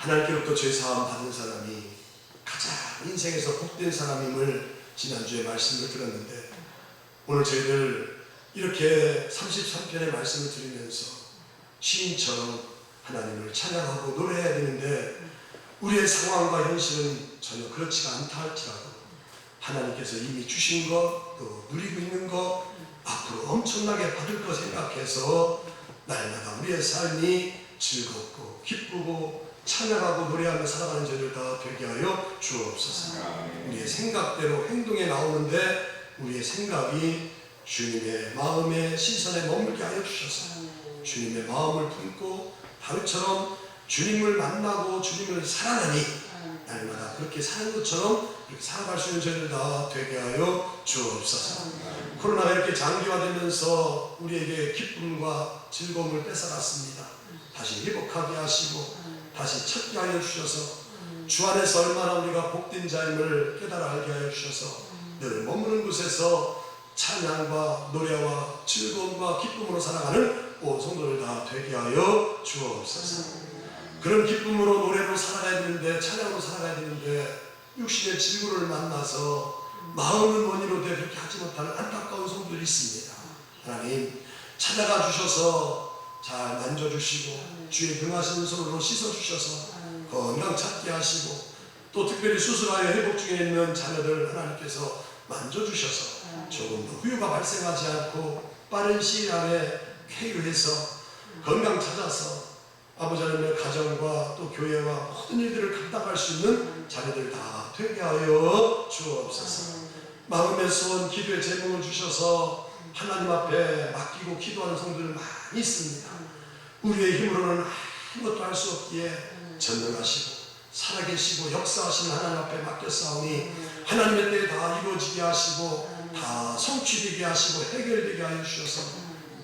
Speaker 1: 하나님께로부터 죄사함 받은 사람이 가장 인생에서 복된 사람임을 지난주에 말씀을 들었는데, 오늘 저희들 이렇게 33편의 말씀을 들으면서 시인처럼 하나님을 찬양하고 노래해야 되는데, 우리의 상황과 현실은 전혀 그렇지가 않다 할지라도 하나님께서 이미 주신 것, 또 누리고 있는 것, 앞으로 엄청나게 받을 것 생각해서 날마다 우리의 삶이 즐겁고 기쁘고 찬양하고 노래하며 살아가는 저희들 다 되게 하여 주옵소서. 우리의 생각대로 행동에 나오는데 우리의 생각이 주님의 마음의 시선에 머물게 하여 주셔서 주님의 마음을 품고 다윗처럼 주님을 만나고 주님을 사랑하니 날마다 그렇게 사는 것처럼 그렇게 살아갈 수 있는 저희들 다 되게 하여 주옵소서. 코로나가 이렇게 장기화되면서 우리에게 기쁨과 즐거움을 뺏어갔습니다. 다시 회복하게 하시고 다시 찾게 하여 주셔서 주 안에서 얼마나 우리가 복된 자임을 깨달아 알게 하여 주셔서 늘 머무는 곳에서 찬양과 노래와 즐거움과 기쁨으로 살아가는 온 성도들 다 되게 하여 주옵소서. 그런 기쁨으로 노래로 살아가야 되는데, 찬양으로 살아가야 되는데 육신의 질구를 만나서 마음은 원이로되 그렇게 하지 못하는 안타까운 성도들이 있습니다. 하나님 찾아가 주셔서 잘 만져주시고 주의 등하신 손으로 씻어주셔서 건강 찾게 하시고, 또 특별히 수술하여 회복 중에 있는 자녀들 하나님께서 만져주셔서 조금 더 후유가 발생하지 않고 빠른 시일 안에 쾌유해서 건강 찾아서 아버지 하나님의 가정과 또 교회와 모든 일들을 감당할 수 있는 자녀들 다 되게 하여 주옵소서. 마음의 소원, 기도의 제목을 주셔서 하나님 앞에 맡기고 기도하는 성도들 많이 있습니다. 우리의 힘으로는 아무것도 할 수 없기에 전능하시고 살아계시고 역사하시는 하나님 앞에 맡겼사오니 하나님의 때에 다 이루어지게 하시고 다 성취되게 하시고 해결되게 하여 주셔서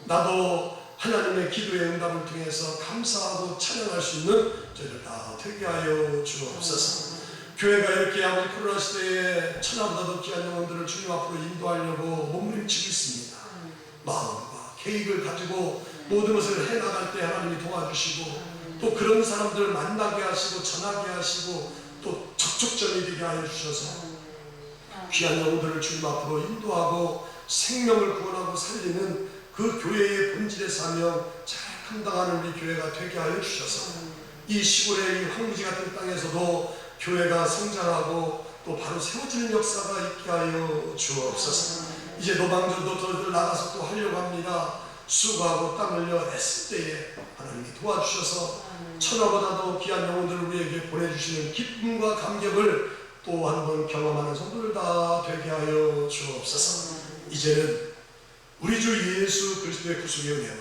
Speaker 1: 나도 하나님의 기도의 응답을 통해서 감사하고 찬양할 수 있는 저희들 다 되게 하여 주옵소서. 교회가 이렇게 아버지 코로나 시대에 천하보다도 귀한 영혼들을 주님 앞으로 인도하려고 몸부림치고 있습니다. 마음과 계획을 가지고 모든 것을 해나갈 때 하나님이 도와주시고, 또 그런 사람들을 만나게 하시고 전하게 하시고 또 접촉점이 되게 하여 주셔서 귀한 영혼들을 주님 앞으로 인도하고 생명을 구원하고 살리는 그 교회의 본질의 사명 잘 감당하는 우리 교회가 되게 하여 주셔서 이 시골의 이 황무지 같은 땅에서도 교회가 성장하고 또 바로 세워지는 역사가 있게 하여 주옵소서. 이제 노방전도 저희들 나가서 또 하려고 합니다. 수고하고 땀 흘려 애쓸 때에 하나님이 도와주셔서 천하보다도 귀한 영혼들을 우리에게 보내주시는 기쁨과 감격을 또 한 번 경험하는 성도들 다 되게 하여 주옵소서. 이제는 우리 주 예수 그리스도의 구속의 은혜와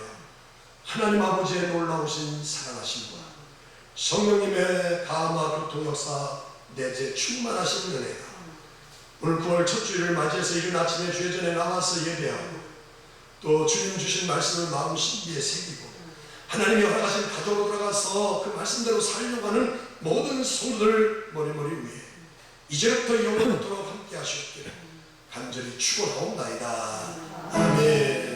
Speaker 1: 하나님 아버지의 놀라우신 사랑하심과 성령님의 감화 교통 역사 내재 충만하신 은혜가 오늘 9월 첫 주일을 맞이해서 이른 아침에 주의 전에 나와서 예배하고 또 주님 주신 말씀을 마음 심기에 새기고 하나님이 허락하신 가정으로 들어가서 그 말씀대로 살려고 하는 모든 성도들 머리머리 위에 이제부터 영원토록 함께 하시옵기를 간절히 축원하옵나이다. 아멘.